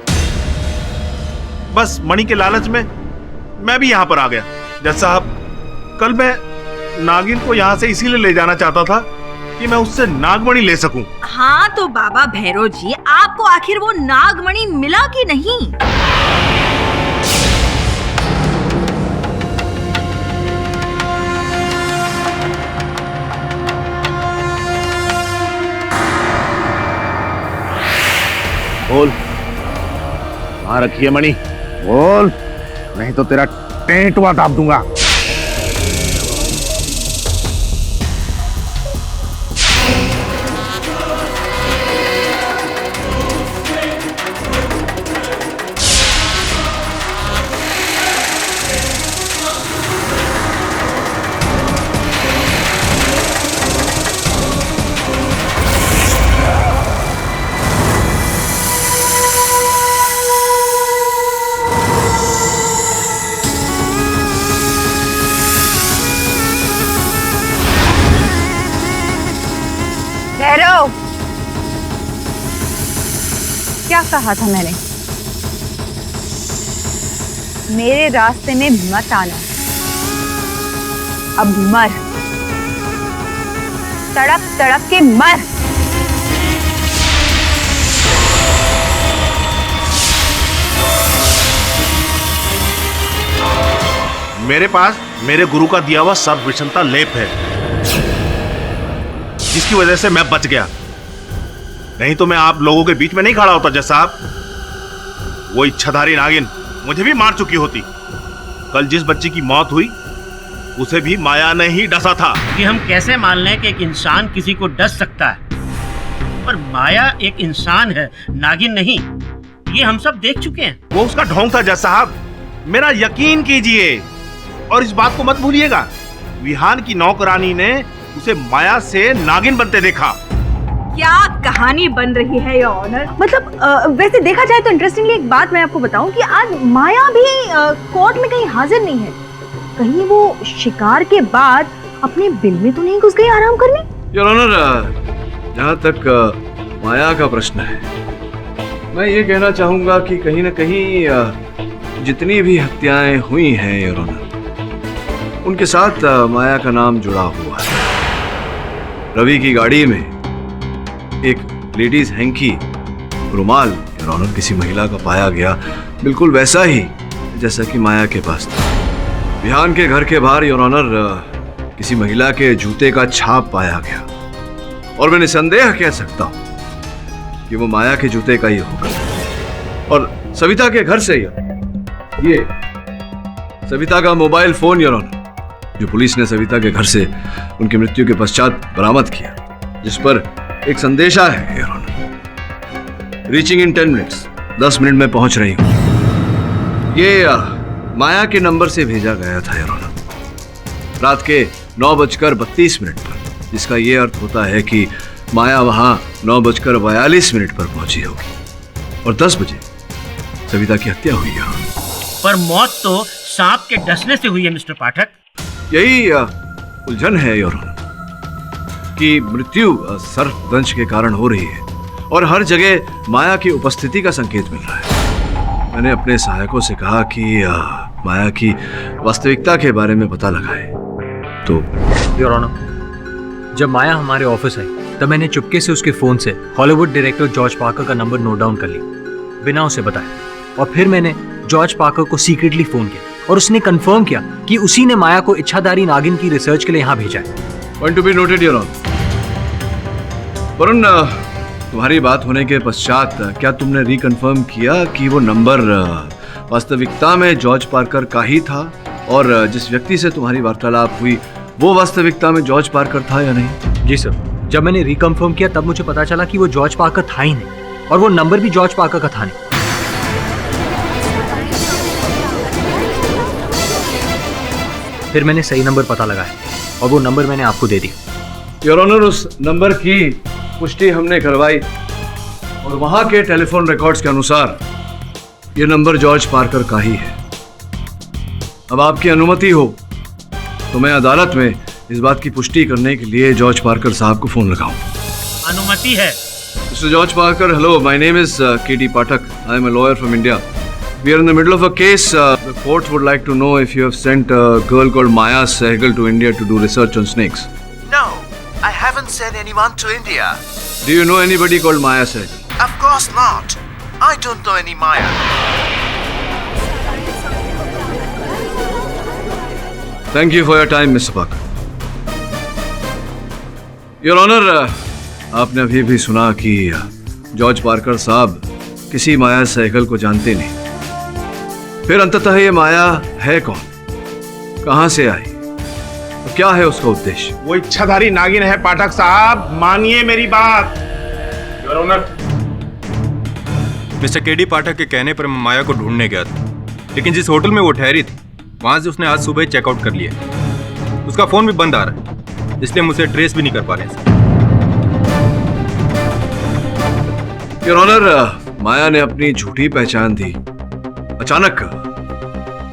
बस मणि के लालच में मैं भी यहाँ पर आ गया। जज साहब, कल मैं नागिन को यहाँ से इसीलिए ले जाना चाहता था कि मैं उससे नागमणि ले सकूं। हाँ तो बाबा भैरव जी, आपको आखिर वो नागमणि मिला कि नहीं? बोल, वहां रखिए मणि, बोल, नहीं तो तेरा टेंटुआ दाब दूंगा। भैरव, क्या कहा था मैंने? मेरे रास्ते में मत आना। अब मर, तड़प तड़प के मर। मेरे पास मेरे गुरु का दिया हुआ सर्व विषमता लेप है जिसकी वजह से मैं बच गया, नहीं तो मैं आप लोगों के बीच में नहीं खड़ा होता। जज साहब, वो इच्छाधारी नागिन मुझे भी मार चुकी होती। कल जिस बच्ची की मौत हुई उसे भी माया ने ही डसा था। कि हम कैसे मान लें कि एक इंसान किसी को डस सकता है, पर माया एक इंसान है, नागिन नहीं। ये हम सब देख चुके हैं। वो उसका ढोंग था जज साहब, मेरा यकीन कीजिए और इस बात को मत भूलिएगा, विहान की नौकरानी ने उसे माया से नागिन बनते देखा। क्या कहानी बन रही है योर ऑनर? मतलब वैसे देखा जाए तो इंटरेस्टिंगली एक बात मैं आपको बताऊं कि आज माया भी कोर्ट में कहीं हाजिर नहीं है। कहीं वो शिकार के बाद अपने बिल में तो नहीं घुस गई आराम करने? योर ऑनर, जहाँ तक माया का प्रश्न है, मैं ये कहना चाहूंगा कि कहीं न कहीं जितनी भी हत्याएं हुई हैं योर ऑनर, उनके साथ माया का नाम जुड़ा हुआ है। रवि की गाड़ी में एक लेडीज हैंकी रुमाल योर ऑनर किसी महिला का पाया गया। बिल्कुल वैसा ही जैसा कि माया के पास था। विहान के घर के बाहर योर ऑनर किसी महिला के जूते का छाप पाया गया और मैं निसंदेह कह सकता हूं कि वो माया के जूते का ही होगा। और सविता के घर से ये सविता का मोबाइल फोन योर ऑनर, जो पुलिस ने सविता के घर से उनकी मृत्यु के पश्चात बरामद किया, जिस पर एक संदेशा है your honour, reaching in 10 minutes, 10 minute में पहुंच रही हूं। ये माया के नंबर से भेजा गया था योर ऑनर, रात के 9:32 पर, जिसका ये अर्थ होता है कि माया वहां 9:42 पर पहुंची होगी और 10 बजे सविता की हत्या हुई है। पर मौत तो सांप के डसने से हुई है मिस्टर पाठक। यही उलझन है योर ऑनर कि मृत्यु सर्पदंश के कारण हो रही है और हर जगह माया की उपस्थिति का संकेत मिल रहा है। मैंने अपने सहायकों से कहा कि माया की वास्तविकता के बारे में पता लगाए तो योर ऑनर, जब माया हमारे ऑफिस आई तब मैंने चुपके से उसके फोन से हॉलीवुड डायरेक्टर जॉर्ज पार्कर का नंबर नोट डाउन कर लिया बिना उसे बताए, और फिर मैंने जॉर्ज पार्कर को सीक्रेटली फोन किया और उसने कंफर्म किया कि उसी ने माया को इच्छाधारी नागिन की रिसर्च के लिए यहाँ भेजा है। Point to be noted your honour. Varun, तुम्हारी बात होने के पश्चात क्या तुमने रिकन्फर्म किया कि वो नंबर वास्तविकता में जॉर्ज पार्कर का ही था और जिस व्यक्ति से तुम्हारी वार्तालाप हुई वो वास्तविकता में जॉर्ज पार्कर था या नहीं? जी सर, जब मैंने रिकन्फर्म किया तब मुझे पता चला कि वो जॉर्ज पार्कर था ही नहीं और वो नंबर भी जॉर्ज पार्कर का था नहीं। फिर मैंने सही नंबर पता लगाया और वो नंबर मैंने आपको दे दिया। योर ऑनर, उस नंबर की पुष्टि हमने करवाई और वहां के टेलीफोन रिकॉर्ड्स के अनुसार ये नंबर जॉर्ज पार्कर का ही है। अब आपकी अनुमति हो तो मैं अदालत में इस बात की पुष्टि करने के लिए जॉर्ज पार्कर साहब को फोन लगाऊं। अनुमति है। Mister George Parker, hello, my name is KD Pathak. I am a lawyer from India. We are in the middle of a case. The court would like to know if you have sent a girl called Maya Sehgal to India to do research on snakes. No, I haven't sent anyone to India. Do you know anybody called Maya Sehgal? Of course not. I don't know any Maya. Thank you for your time, Mr. Parker. Your Honor, आपने अभी भी सुना कि जॉर्ज पार्कर साहब किसी माया सहगल को जानते नहीं। फिर अंततः ये माया है कौन, कहां से आई, तो क्या है उसका उद्देश्य? वो इच्छाधारी नागिन है पाठक साहब, मानिए मेरी बात। योर ऑनर, मिस्टर KD पाठक के कहने पर मैं माया को ढूंढने गया था, लेकिन जिस होटल में वो ठहरी थी वहां से उसने आज सुबह ही चेकआउट कर लिया। उसका फोन भी बंद आ रहा है, इसलिए हम उसे ट्रेस भी नहीं कर पा रहे हैं। योर ऑनर, माया ने अपनी झूठी पहचान दी, अचानक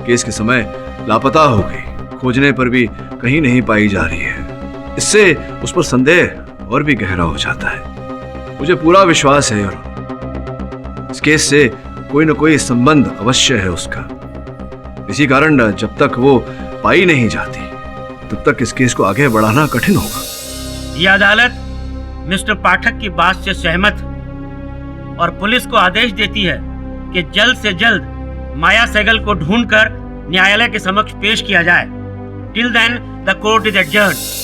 केस के समय लापता हो गई, खोजने पर भी कहीं नहीं पाई जा रही है। इससे उस पर संदेह और भी गहरा हो जाता है। मुझे पूरा विश्वास है योर, इस केस से कोई न कोई संबंध अवश्य है उसका। इसी कारण जब तक वो पाई नहीं जाती तब तक इस केस को आगे बढ़ाना कठिन होगा। ये अदालत मिस्टर पाठक की बात से सहमत और पुलिस को आदेश देती है कि जल्द से जल्द माया सहगल को ढूंढकर न्यायालय के समक्ष पेश किया जाए। Till then the court is adjourned.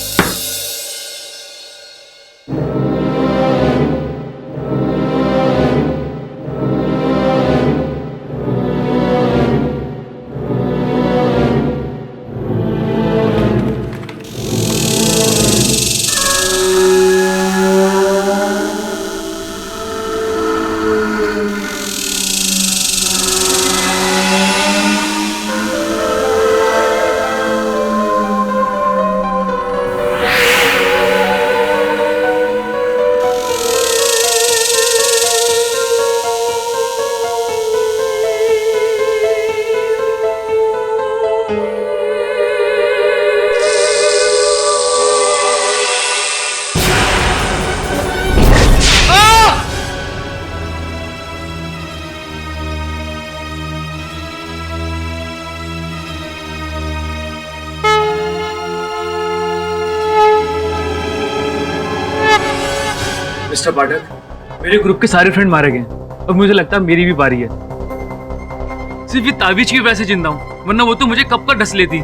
Mister Pathak, मेरे ग्रुप के सारे फ्रेंड मारे गए, अब मुझे लगता है मेरी भी बारी है। सिर्फ ये ताबीज की वजह से जिंदा हूँ, वरना वो तो मुझे कब का डस लेती।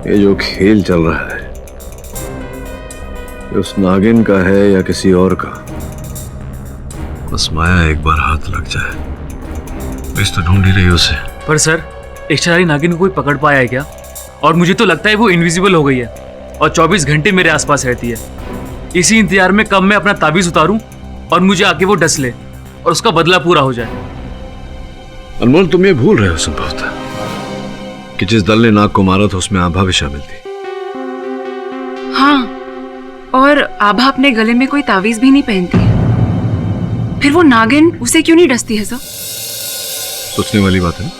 ये जो खेल चल रहा है, ये उस नागिन का है या किसी और का? बस माया एक बार हाथ लग जाए। इस तो ढूंढ ही रही उसे। पर सर, इच्छाधारी नागिन को कोई पकड़ पाया है क्या? और मुझे तो लगता है वो इनविजिबल हो गई है और 24 घंटे मेरे आसपास रहती है। इसी इंतजार में कब मैं अपना ताबीज उतारूं और मुझे आके वो डस ले और उसका बदला पूरा हो जाए। अनमोल, तुम ये भूल रहे हो संभवतः कि जिस दल ने नाग को मारा था उसमें आभा भी शामिल थी। हाँ, और आभा अपने गले में कोई तावीज भी नहीं पहनती है। फिर वो नागिन उसे क्यों नहीं डसती है सर? सोचने वाली बात है।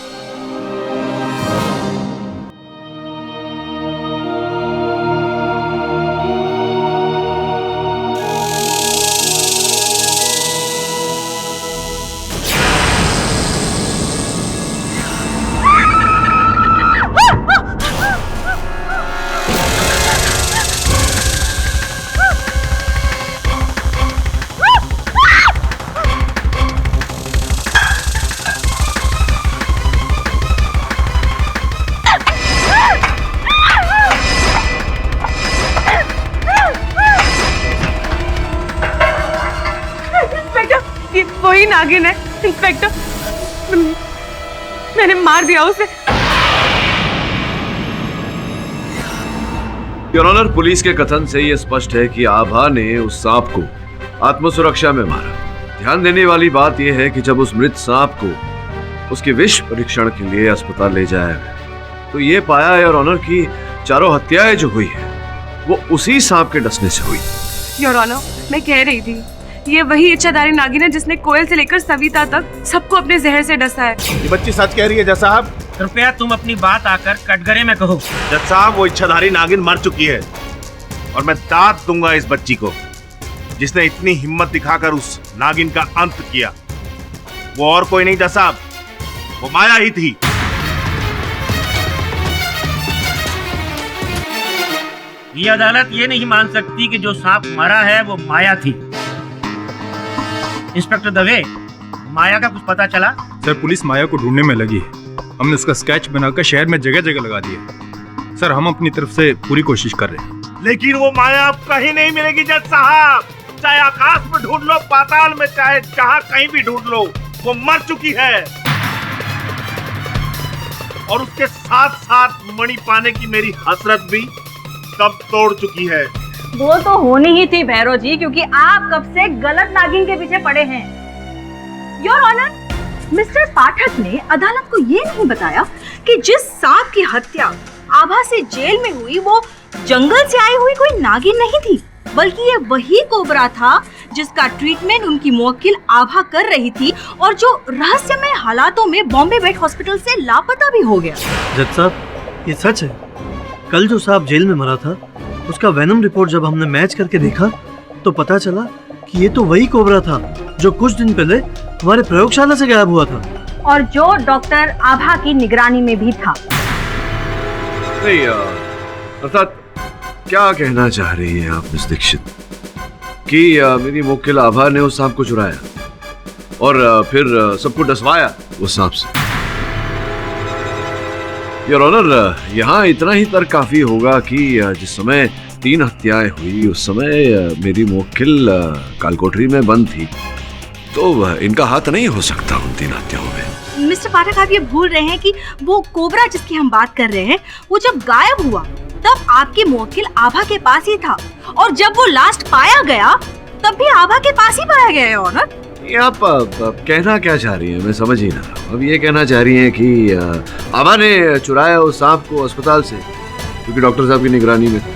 वही नागिन है इंस्पेक्टर, मैंने मार दिया उसे। योर ऑनर, पुलिस के कथन से यह स्पष्ट है कि आभा ने उस सांप को आत्मसुरक्षा में मारा। ध्यान देने वाली बात यह है कि जब उस मृत सांप को उसके विष परीक्षण के लिए अस्पताल ले जाया गया तो ये पाया योर ऑनर कि चारों हत्याएं जो हुई है वो उसी सांप के डसने से हुई। योर ऑनर, मैं कह रही थी ये वही इच्छाधारी नागिन है जिसने कोयल से लेकर सविता तक सबको अपने जहर से डसा है। ये बच्ची सच कह रही है जज साहब। कृपया तुम अपनी बात आकर कटघरे में कहो। जज साहब, वो इच्छाधारी नागिन मर चुकी है और मैं दाद दूंगा इस बच्ची को जिसने इतनी हिम्मत दिखाकर उस नागिन का अंत किया। वो और कोई नहीं जज साहब, वो माया ही थी। ये अदालत ये नहीं मान सकती कि जो सांप मरा है वो माया थी। इंस्पेक्टर दवे, माया का कुछ पता चला? सर, पुलिस माया को ढूंढने में लगी है। हमने उसका स्केच बनाकर शहर में जगह जगह लगा दिया। सर, हम अपनी तरफ से पूरी कोशिश कर रहे हैं। लेकिन वो माया अब कहीं नहीं मिलेगी जज साहब। चाहे आकाश में ढूंढ लो, पाताल में, चाहे जहां कहीं भी ढूंढ लो, वो मर चुकी है। और उसके साथ साथ मणि पाने की मेरी हसरत भी कब तोड़ चुकी है। वो तो होनी ही थी भैरव जी, क्योंकि आप कब से गलत नागिन के पीछे पड़े हैं। योर ऑनर, मिस्टर पाठक ने अदालत को ये नहीं बताया कि जिस सांप की हत्या आभा से जेल में हुई वो जंगल से आई हुई कोई नागिन नहीं थी, बल्कि ये वही कोबरा था जिसका ट्रीटमेंट उनकी मुवक्किल आभा कर रही थी और जो रहस्यमय हालातों में बॉम्बे वेट हॉस्पिटल से लापता भी हो गया। जज साहब, ये सच है। कल जो सांप जेल में मरा था उसका वेनम रिपोर्ट जब हमने मैच करके देखा तो पता चला कि ये तो वही कोबरा था जो कुछ दिन पहले हमारे प्रयोगशाला से गायब हुआ था और जो डॉक्टर आभा की निगरानी में भी था। नहीं, अर्थात क्या कहना चाह रही हैं आप मिस दीक्षित कि मेरी मुवक्किल आभा ने उस सांप को चुराया और फिर सबको डसवाया उस सांप से? योर ऑनर, यहाँ इतना ही तर्क काफी होगा कि जिस समय 3 हत्याएं हुई उस समय मेरी मुवक्किल कालकोठरी में बंद थी, तो इनका हाथ नहीं हो सकता उन 3 हत्याओं में। मिस्टर पाठक, आप ये भूल रहे हैं कि वो कोबरा जिसकी हम बात कर रहे हैं वो जब गायब हुआ तब आपकी मुवक्किल आभा के पास ही था और जब वो लास्ट पाया गया तब भी आभा के पास ही पाया गया है ऑनर। ये आप कहना क्या चाह रही हैं? मैं समझ ही ना रहा। अब ये कहना चाह रही हैं कि आभा ने चुराया उस सांप को अस्पताल से क्योंकि डॉक्टर साहब की निगरानी में था,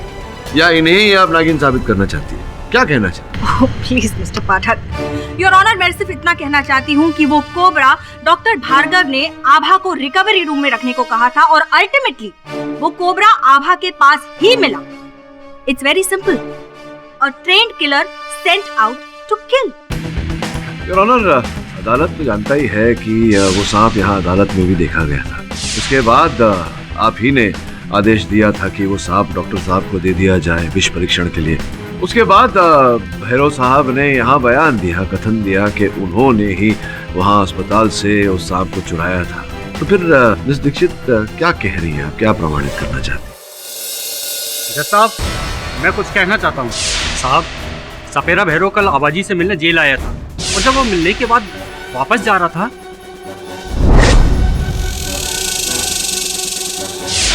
या इन्हें ही आप नागिन साबित करना चाहती हैं? क्या कहना चाहती हैं? Please mister Pathak, your honour, मैं सिर्फ इतना कहना चाहती हूँ कि वो कोबरा डॉक्टर भार्गव ने आभा को रिकवरी रूम में रखने को कहा था और अल्टीमेटली वो कोबरा आभा के पास ही मिला। It's very simple. A trained killer sent out to kill. Your honour, अदालत तो जानता ही है कि वो सांप यहाँ अदालत में भी देखा गया था। उसके बाद आप ही ने आदेश दिया था कि वो सांप डॉक्टर साहब को दे दिया जाए विष परीक्षण के लिए, उसके बाद भैरव साहब ने यहाँ बयान दिया, कथन दिया कि उन्होंने ही वहाँ अस्पताल से उस सांप को चुराया था। तो फिर मिस दीक्षित क्या कह रही है, आप क्या प्रमाणित करना चाहती हैं? जज साहब, मैं कुछ कहना चाहता हूँ। साहब, सपेरा भैरव कल आबाजी से मिलने जेल आया था और जब वो मिलने के बाद वापस जा रहा था।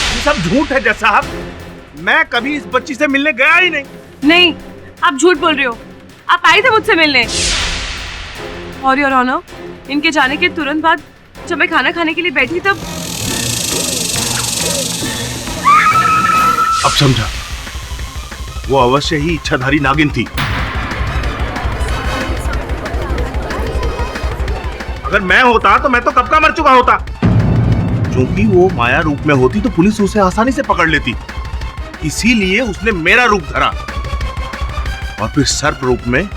ये सब झूठ है जज साहब, मैं कभी इस बच्ची से मिलने गया ही नहीं। नहीं, आप झूठ बोल रहे हो। आप आए थे मुझसे मिलने। और योर ऑनर, इनके जाने के तुरंत बाद जब मैं खाना खाने के लिए बैठी तब अब समझा, वो अवश्य ही इच्छाधारी नागिन थी। अगर मैं होता तो मैं तो कब का मर चुका होता। क्योंकि वो माया रूप में होती तो पुलिस उसे आसानी से पकड़ लेती, इसीलिए उसने मेरा रूप धरा और फिर सर्प रूप में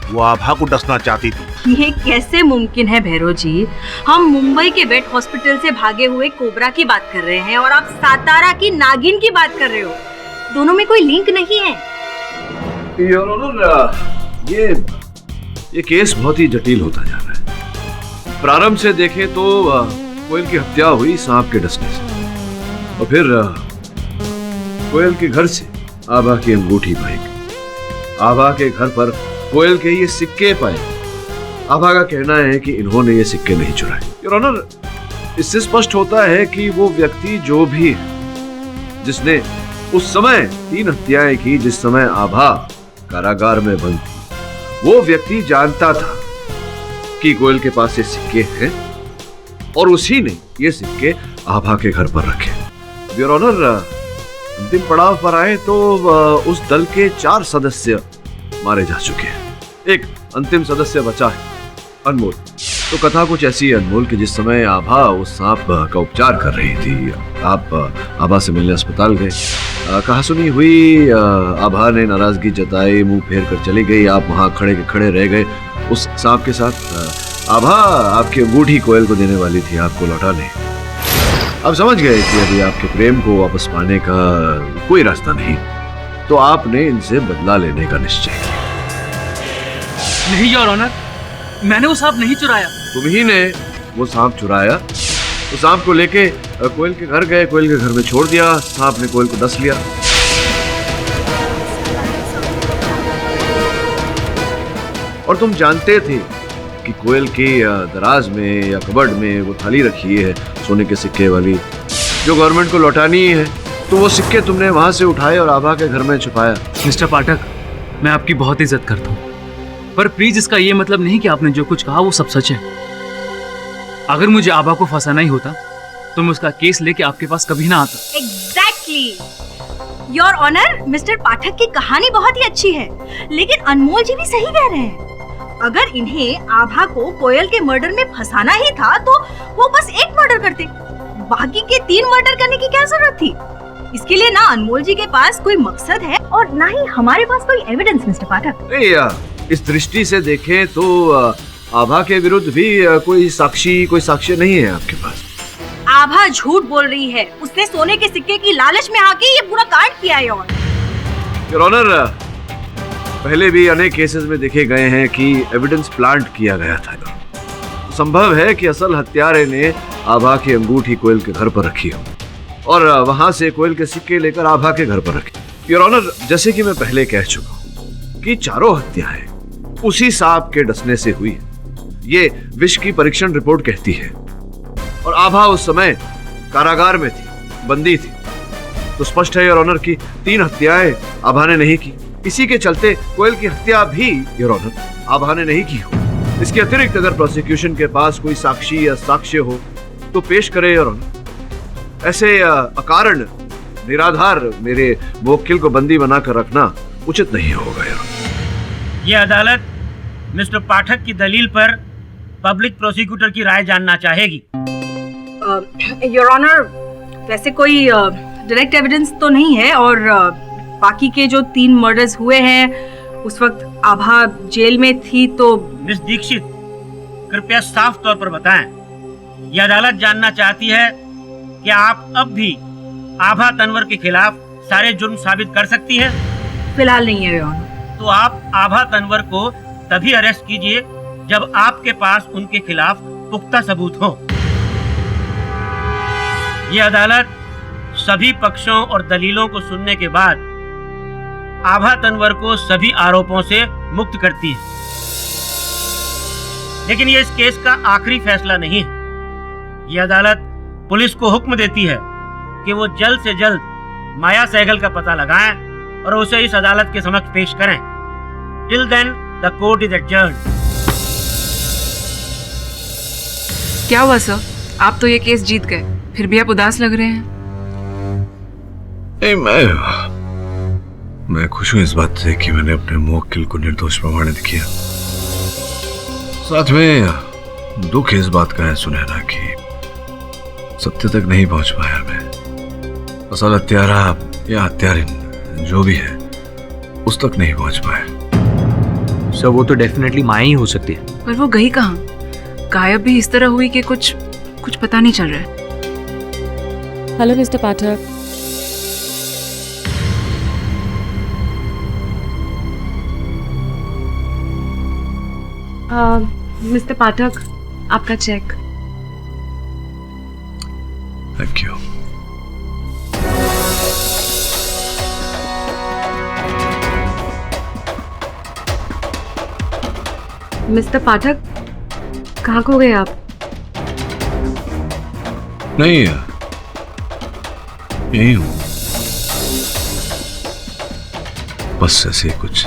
वो आभा को डसना चाहती थी। ये कैसे मुमकिन है भैरव जी? हम मुंबई के वेट हॉस्पिटल से भागे हुए कोबरा की बात कर रहे हैं और आप सातारा की नागिन की बात कर रहे हो। दोनों में कोई लिंक नहीं है। योर ऑनर, ये केस बहुत ही जटिल होता जा रहा है। प्रारंभ से देखें तो कोयल की हत्या हुई सांप के डसने से, और फिर कोयल के घर से आभा की अंगूठी पाई गई। आभा के घर पर कोयल के ये सिक्के पाए। आभा का कहना है कि इन्होंने ये सिक्के नहीं चुराए। योर ऑनर, इससे स्पष्ट होता है कि वो व्यक्ति जो भी है, जिसने उस समय 3 हत्याएं की, जिस समय आभा कारागार में बंद थी, वो व्यक्ति जानता था कि कोयल के पास ये सिक्के हैं और उसी ने ये सिक्के आभा के घर पर रखे। योर ऑनर, अंतिम पड़ाव पर आए तो उस दल के 4 सदस्य मारे जा चुके हैं। एक अंतिम सदस्य बचा है, अनमोल। तो कथा कुछ ऐसी है अनमोल कि जिस समय आभा उस सांप का उपचार कर रही थी, आप आभा से मिलने अस्पताल गए। कहा सुनी हुई आभा ने नाराजगी जताई, मुंह फेर कर चली गई। आप वहां खड़े के खड़े रह गए उस सांप के साथ। आभा आपकी अंगूठी कोयल को देने वाली थी, आपको लौटाने। आप समझ गए कि अभी आपके प्रेम को वापस पाने का कोई रास्ता नहीं, तो आपने इनसे बदला लेने का निश्चय किया। नहीं योर ऑनर, मैंने वो सांप नहीं चुराया। तुम ही ने वो सांप चुराया। तो सांप को लेके कोयल के घर गए, कोयल के घर में छोड़ दिया, सांप ने कोयल को डस लिया। और तुम जानते थे कि कोयल के दराज में या कबर्ड में वो थाली रखी है सोने के सिक्के वाली, जो गवर्नमेंट को लौटानी है। तो वो सिक्के तुमने वहां से उठाए और आभा के घर में छुपाया। मिस्टर पाठक, मैं आपकी बहुत इज्जत करता हूँ, पर प्लीज इसका ये मतलब नहीं कि आपने जो कुछ कहा वो सब सच है। अगर मुझे आभा को फंसाना ही होता तो मैं उसका केस लेके आपके पास कभी ना आता। एग्जैक्टली योर ऑनर, मिस्टर पाठक की कहानी बहुत ही अच्छी है, लेकिन अनमोल जी भी सही कह रहे हैं। अगर इन्हें आभा को कोयल के मर्डर में फंसाना ही था तो वो बस एक मर्डर करते, बाकी के 3 मर्डर करने की क्या जरूरत थी? इसके लिए ना अनमोल जी के पास कोई मकसद है और ना ही हमारे पास कोई एविडेंस, मिस्टर पाठक। इस दृष्टि से देखें तो आभा के विरुद्ध भी कोई साक्ष्य नहीं है आपके पास। आभा झूठ बोल रही है। उसने सोने के सिक्के की लालच में आके ये पूरा कांड किया है। योर ऑनर, पहले भी अनेक केसेस में देखे गए हैं कि एविडेंस प्लांट किया गया था। संभव है कि असल हत्यारे ने आभा की अंगूठी कोयल के घर पर रखी हो और वहां से कोयल के सिक्के लेकर आभा के घर पर रखे। योर ऑनर, जैसे कि मैं पहले कह चुका हूं कि चारों हत्याएं उसी सांप के डसने से हुई है। ये विष की परीक्षण रिपोर्ट कहती है। और आभा उस समय कारागार में थी, बंदी थी। तो स्पष्ट है योर ऑनर की 3 हत्याएं आभा ने नहीं की। इसी के चलते कोयल की हत्या भी योर ऑनर आभा ने नहीं की हो। इसके अतिरिक्त अगर प्रोसिक्यूशन के पास कोई साक्षी या साक्ष्य हो तो पेश करे योर ऑनर। ऐसे अकारण निराधार मेरे मुवक्किल को बंदी बनाकर रखना उचित नहीं होगा योर ऑनर। ये अदालत मिस्टर पाठक की दलील पर पब्लिक प्रोसिक्यूटर की राय जानना चाहेगी। योर ऑनर, वैसे कोई डायरेक्ट एविडेंस तो नहीं है और बाकी के जो 3 मर्डर्स हुए हैं उस वक्त आभा जेल में थी। तो मिस दीक्षित, कृपया साफ तौर पर बताएं, ये अदालत जानना चाहती है कि आप अब भी आभा तनवर के खिलाफ सारे जुर्म साबित कर सकती हैं? फिलहाल नहीं है योर ऑनर। तो आप आभा तनवर को तभी अरेस्ट कीजिए जब आपके पास उनके खिलाफ पुख्ता सबूत हो। ये अदालत सभी पक्षों और दलीलों को सुनने के बाद आभा तनवर को सभी आरोपों से मुक्त करती है। लेकिन ये इस केस का आखिरी फैसला नहीं है। ये अदालत पुलिस को हुक्म देती है कि वो जल्द से जल्द माया सहगल का पता लगाएं और उसे इस अदालत के समक्ष पेश करें। Till then the court is adjourned. क्या हुआ सर? आप तो ये केस जीत गए, फिर भी आप उदास लग रहे हैं। नहीं, मैं खुश हूं इस बात से कि मैंने अपने मुवक्किल को निर्दोष प्रमाणित किया। साथ में दुख इस बात का है सुनहरा कि सत्य तक नहीं पहुंच पाया मैं। असल हत्यारा या हत्यारिन जो भी है उस तक नहीं पहुंच पाया। सर वो तो डेफिनेटली माया ही हो सकती है। पर वो गई कहाँ? गायब भी इस तरह हुई कि कुछ पता नहीं चल रहा है। हेलो मिस्टर पाठक। मिस्टर पाठक, आपका चेक। Thank you. मिस्टर पाठक, कहाँ खो गए आप? नहीं, यही हूं। बस ऐसे कुछ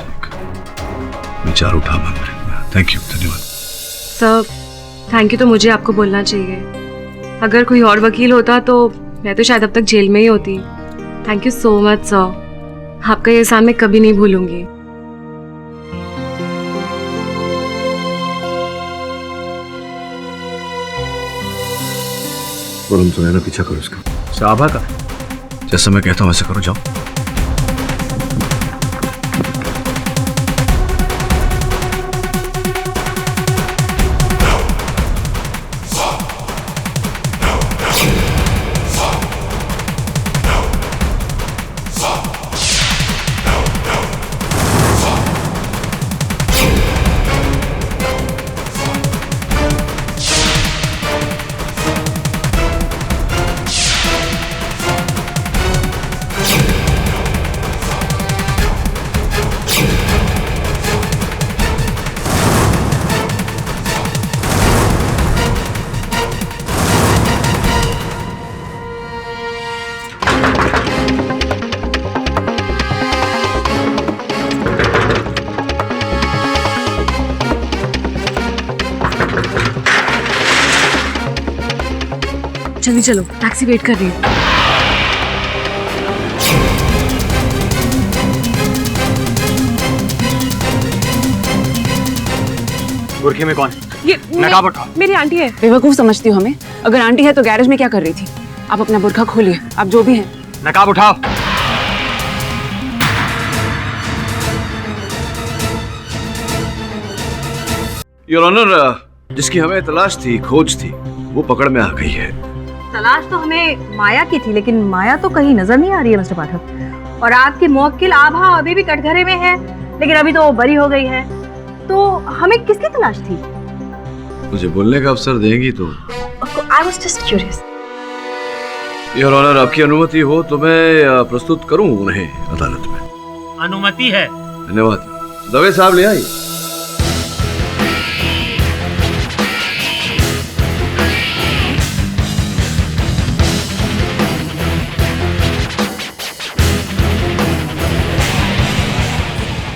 विचार उठा मन में। थैंक यू, धन्यवाद। सर, थैंक यू तो मुझे आपको बोलना चाहिए। अगर कोई और वकील होता तो मैं तो शायद अब तक जेल में ही होती। Thank you so much sir, आपका ये एहसान मैं कभी नहीं भूलूंगी। और हम सुनहरा पीछा करो उसका। साभा का जैसा मैं कहता हूँ वैसे करो, जाओ। जल्दी चलो, टैक्सी वेट कर रही है। बुरखे में कौन? ये नकाब उठाओ। मेरी आंटी है। बेवकूफ समझती हूँ हमें। अगर आंटी है तो गैरेज में क्या कर रही थी? आप अपना बुर्खा खोलिए, आप जो भी हैं। नकाब उठाओ। योर ऑनर, जिसकी हमें तलाश थी, खोज थी, वो पकड़ में आ गई है। तलाश तो हमें माया की थी, लेकिन माया तो कहीं नजर नहीं आ रही है मिस्टर पाठक। और आपकी मुवक्किल आभा अभी भी कटघरे में है, लेकिन अभी तो वो बरी हो गई है। तो हमें किसकी तलाश थी? मुझे बोलने का अवसर देंगी तो? I was just curious. Your honour, आपकी अनुमति हो तो मैं प्रस्तुत करूं उन्हें अदालत में। अनुमति है। धन्यवाद। दवे साहब ले आइए।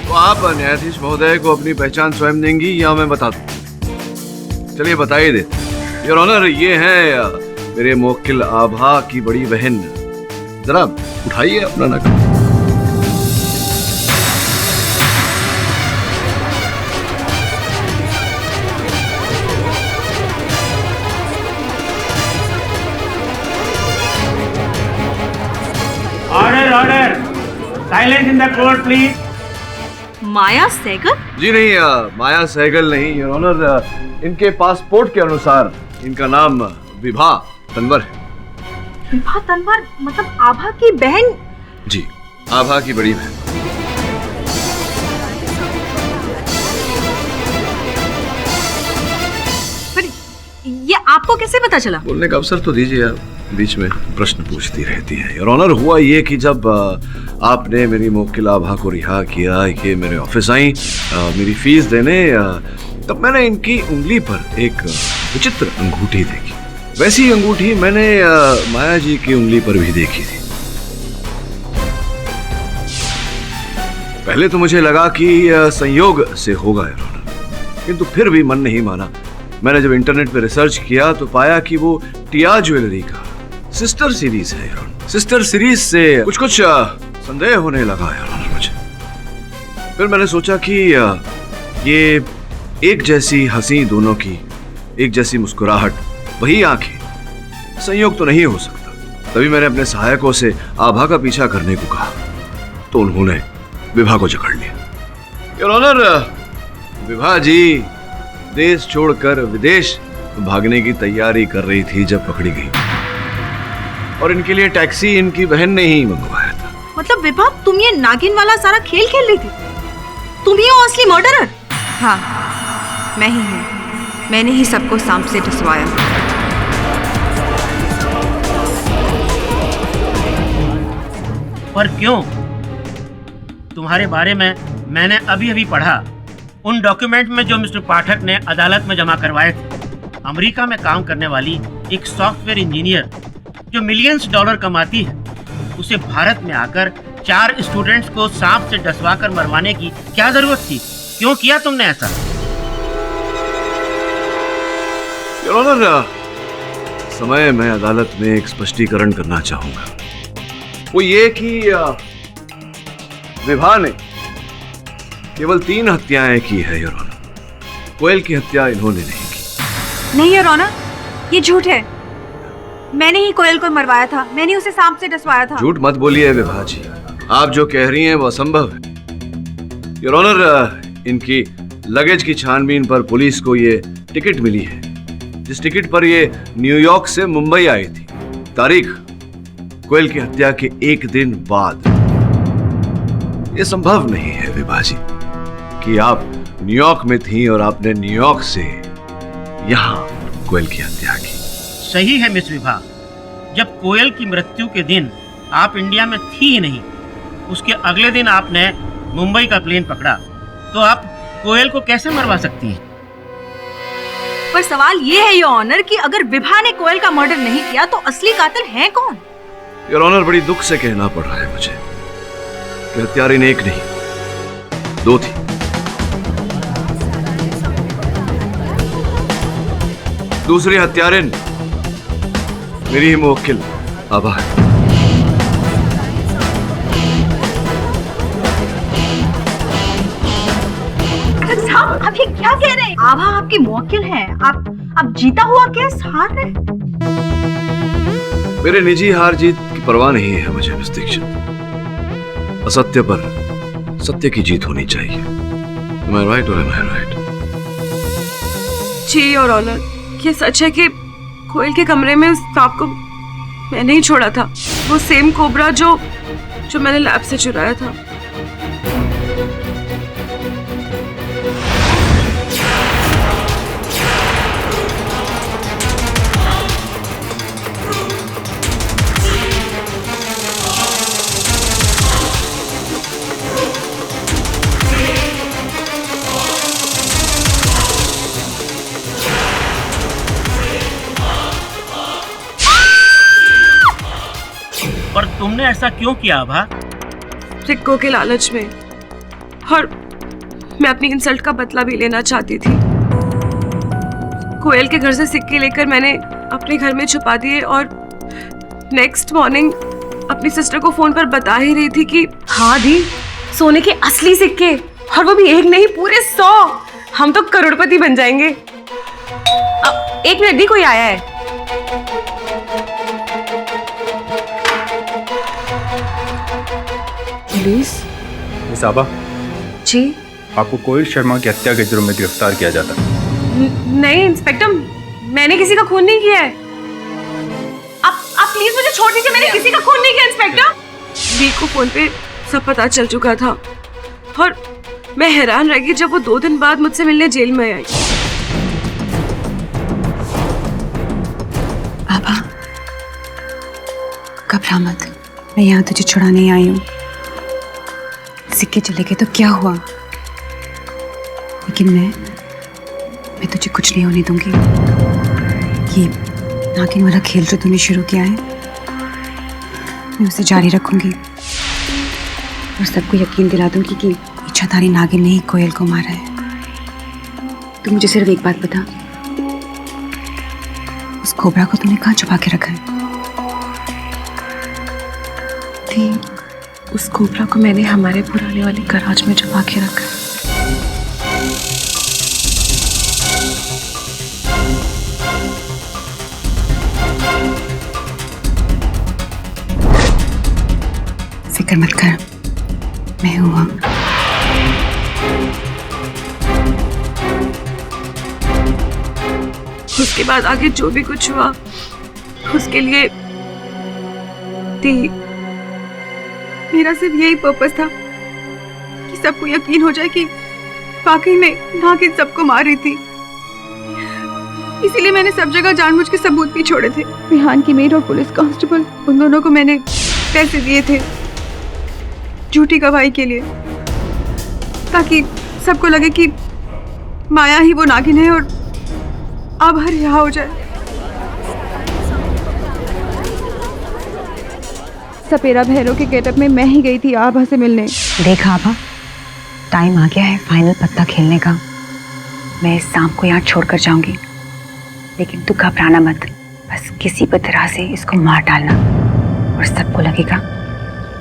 तो आप न्यायाधीश महोदय को अपनी पहचान स्वयं देंगी या मैं बता दूं? चलिए बताइए दे। योर ऑनर, ये है मेरे मुवक्किल आभा की बड़ी बहन। जरा उठाइए अपना नकाब। Order order, silence in the court please. Maya Sahgal? जी नहीं, माया सहगल नहीं योर ऑनर। इनके पासपोर्ट के अनुसार इनका नाम विभा तनवर है। विभा तनवर मतलब आभा की बहन? जी, आभा की बड़ी बहन। आपको कैसे पता चला? बोलने का अवसर तो दीजिए यार, बीच में प्रश्न पूछती रहती है। योर ऑनर, हुआ ये कि जब आपने मेरी मुवक्किल आभा को रिहा किया, ये मेरे ऑफिस आई मेरी फीस देने, तब मैंने इनकी उंगली पर एक विचित्र अंगूठी देखी। वैसी अंगूठी मैंने माया जी की उंगली पर भी देखी थी। पहले तो मुझे लगा कि संयोग से होगा योर ऑनर, किंतु फिर भी मन नहीं माना। मैंने जब इंटरनेट पे रिसर्च किया तो पाया कि वो टिया ज्वेलरी का सिस्टर सीरीज है। सिस्टर सीरीज से कुछ संदेह होने लगा यार मुझे। फिर मैंने सोचा कि ये एक जैसी हंसी दोनों की, एक जैसी मुस्कुराहट, वही आंखें, संयोग तो नहीं हो सकता। तभी मैंने अपने सहायकों से आभा का पीछा करने को कहा तो उन्होंने विभा को जकड़ लिया। योर ऑनर, विभा जी देश छोड़कर विदेश भागने की तैयारी कर रही थी जब पकड़ी गई, और इनके लिए टैक्सी इनकी बहन ने ही मंगवाया था। मतलब विभा, तुम ये नागिन वाला सारा खेल खेल रही थी? तुम ही हो असली मर्डरर? हाँ, मैं ही हूँ। मैंने ही सबको सांप से डसवाया। पर क्यों? तुम्हारे बारे में मैंने अभी अभी पढ़ा। उन डॉक्यूमेंट में जो मिस्टर पाठक ने अदालत में जमा करवाए थे, अमेरिका में काम करने वाली एक सॉफ्टवेयर इंजीनियर जो मिलियंस डॉलर कमाती है, उसे भारत में आकर 4 स्टूडेंट्स को सांप से डसवा कर मरवाने की क्या जरूरत थी? क्यों किया तुमने ऐसा? योर ऑनर, समय मैं अदालत में एक स्पष्टीकरण करना चाहूंगा। वो ये कि विभा ने केवल 3 हत्याएं की है योर ऑनर। कोयल की हत्या इन्होंने नहीं की। नहीं योर ऑनर, ये झूठ है। मैंने ही कोयल को मरवाया था, मैंने उसे सांप से डसवाया था। झूठ मत बोलिए विभा जी, आप जो कह रही हैं वो असंभव है। योर ऑनर, इनकी लगेज की छानबीन पर पुलिस को ये टिकट मिली है, जिस टिकट पर ये न्यूयॉर्क से मुंबई आई थी। तारीख कोयल की हत्या के 1 दिन बाद। ये संभव नहीं है विभा जी कि आप न्यूयॉर्क में थी और आपने न्यूयॉर्क से यहाँ कोयल की हत्या की। सही है मिस विभा, जब कोयल की मृत्यु के दिन आप इंडिया में थी ही नहीं, उसके अगले दिन आपने मुंबई का प्लेन पकड़ा, तो आप कोयल को कैसे मरवा सकती हैं? पर सवाल ये है योर ऑनर कि अगर विभा ने कोयल का मर्डर नहीं किया तो असली कातिल है कौन? योर ऑनर, बड़ी दुख से कहना पड़ रहा है मुझे कि हत्यारिन एक नहीं 2 थी। दूसरी हत्यारिन मेरी ही मुवक्किल आभा है। साहब, आप ये क्या कह रहे हैं? आभा आपकी मुवक्किल है। आप जीता हुआ केस हार रहे हैं। मेरे निजी हार जीत की परवाह नहीं है मुझे मिस दीक्षित। असत्य पर सत्य की जीत होनी चाहिए। Am I right or am I right? जी योर ऑनर, ये सच है कि कोयल के कमरे में उस सांप को मैंने ही छोड़ा था। वो सेम कोबरा जो मैंने लैब से चुराया था। पर तुमने ऐसा क्यों किया आभा? सिक्कों के लालच में, और मैं अपनी इंसल्ट का बदला भी लेना चाहती थी। कोयल के घर से सिक्के लेकर मैंने अपने घर में छुपा दिए और नेक्स्ट मॉर्निंग अपनी सिस्टर को फोन पर बता ही रही थी कि हाँ दी, सोने के असली सिक्के, और वो भी एक नहीं पूरे 100। हम तो करोड़पति बन जाएंगे। एक मिनट दी, कोई आया है। मिस आभा जी, आपको कोयल शर्मा की हत्या के जुर्म में गिरफ्तार किया जाता है। नहीं इंस्पेक्टर, मैंने किसी का खून नहीं किया है। आप प्लीज मुझे छोड़ दीजिए, मैंने किसी का खून नहीं किया इंस्पेक्टर। दी को फोन पे सब पता चल चुका था और मैं हैरान रह गई जब वो 2 दिन बाद मुझसे मिलने जेल में आई। घबरा मत, मैं यहाँ तुझे छुड़ाने ही आई हूँ। सिक्के चले गए तो क्या हुआ, लेकिन मैं तुझे कुछ नहीं होने दूंगी। ये नागिन वाला खेल जो तूने शुरू किया है, मैं उसे जारी रखूंगी और सबको यकीन दिला दूंगी कि इच्छाधारी नागिन ने ही कोयल को मारा है। तू मुझे सिर्फ एक बात बता, उस कोबरा को तूने कहाँ छुपा के रखा है? उस कोबरा को मैंने हमारे पुराने वाले गराज में छुपा के रखा है। फिक्र मत कर, मैं हूँ। उसके बाद आगे जो भी कुछ हुआ, उसके लिए मेरा सिर्फ यही पर्पस था कि सबको यकीन हो जाए कि वाकई में नागिन सबको मार रही थी। इसीलिए मैंने सब जगह जानबूझ के सबूत भी छोड़े थे। विहान की मेड और पुलिस कांस्टेबल, उन दोनों को मैंने पैसे दिए थे झूठी गवाही के लिए, ताकि सबको लगे कि माया ही वो नागिन है और अब हर रिहा हो जाए। सपेरा भैरव के गेटअप में मैं ही गई थी आभा से मिलने। देख आभा, टाइम आ गया है फाइनल पत्ता खेलने का। मैं इस सांप को यहाँ छोड़कर जाऊंगी, लेकिन तू घबराना मत। बस किसी भी तरह से इसको मार डालना और सबको लगेगा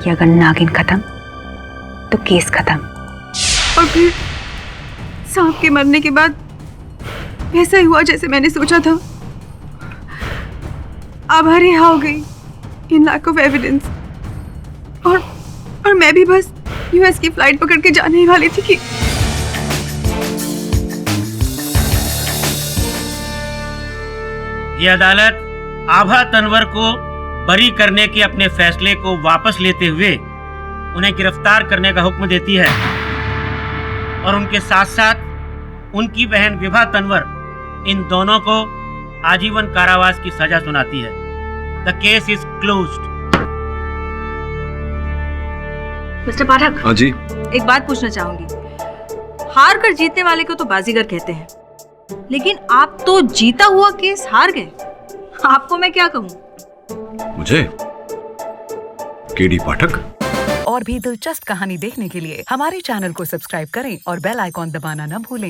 कि अगर नागिन खत्म तो केस खत्म। और फिर सांप के मरने के बाद वैसा ही हुआ जैसे मैंने सोचा था। आभा रिहा हो गई इन लैक ऑफ एविडेंस, और मैं भी बस यूएस की फ्लाइट पकड़ के जाने ही वाली थी कि ये अदालत आभा तनवर को बरी करने के अपने फैसले को वापस लेते हुए उन्हें गिरफ्तार करने का हुक्म देती है और उनके साथ साथ उनकी बहन विभा तनवर, इन दोनों को आजीवन कारावास की सजा सुनाती है। The case is closed. Mister Pathak. हाँ जी। एक बात पूछना चाहूंगी। हार कर जीतने वाले को तो बाजीगर कहते हैं, लेकिन आप तो जीता हुआ केस हार गए। आपको मैं क्या कहूँ? मुझे केडी पाठक। और भी दिलचस्प कहानी देखने के लिए हमारे चैनल को सब्सक्राइब करें और बेल आइकॉन दबाना न भूलें।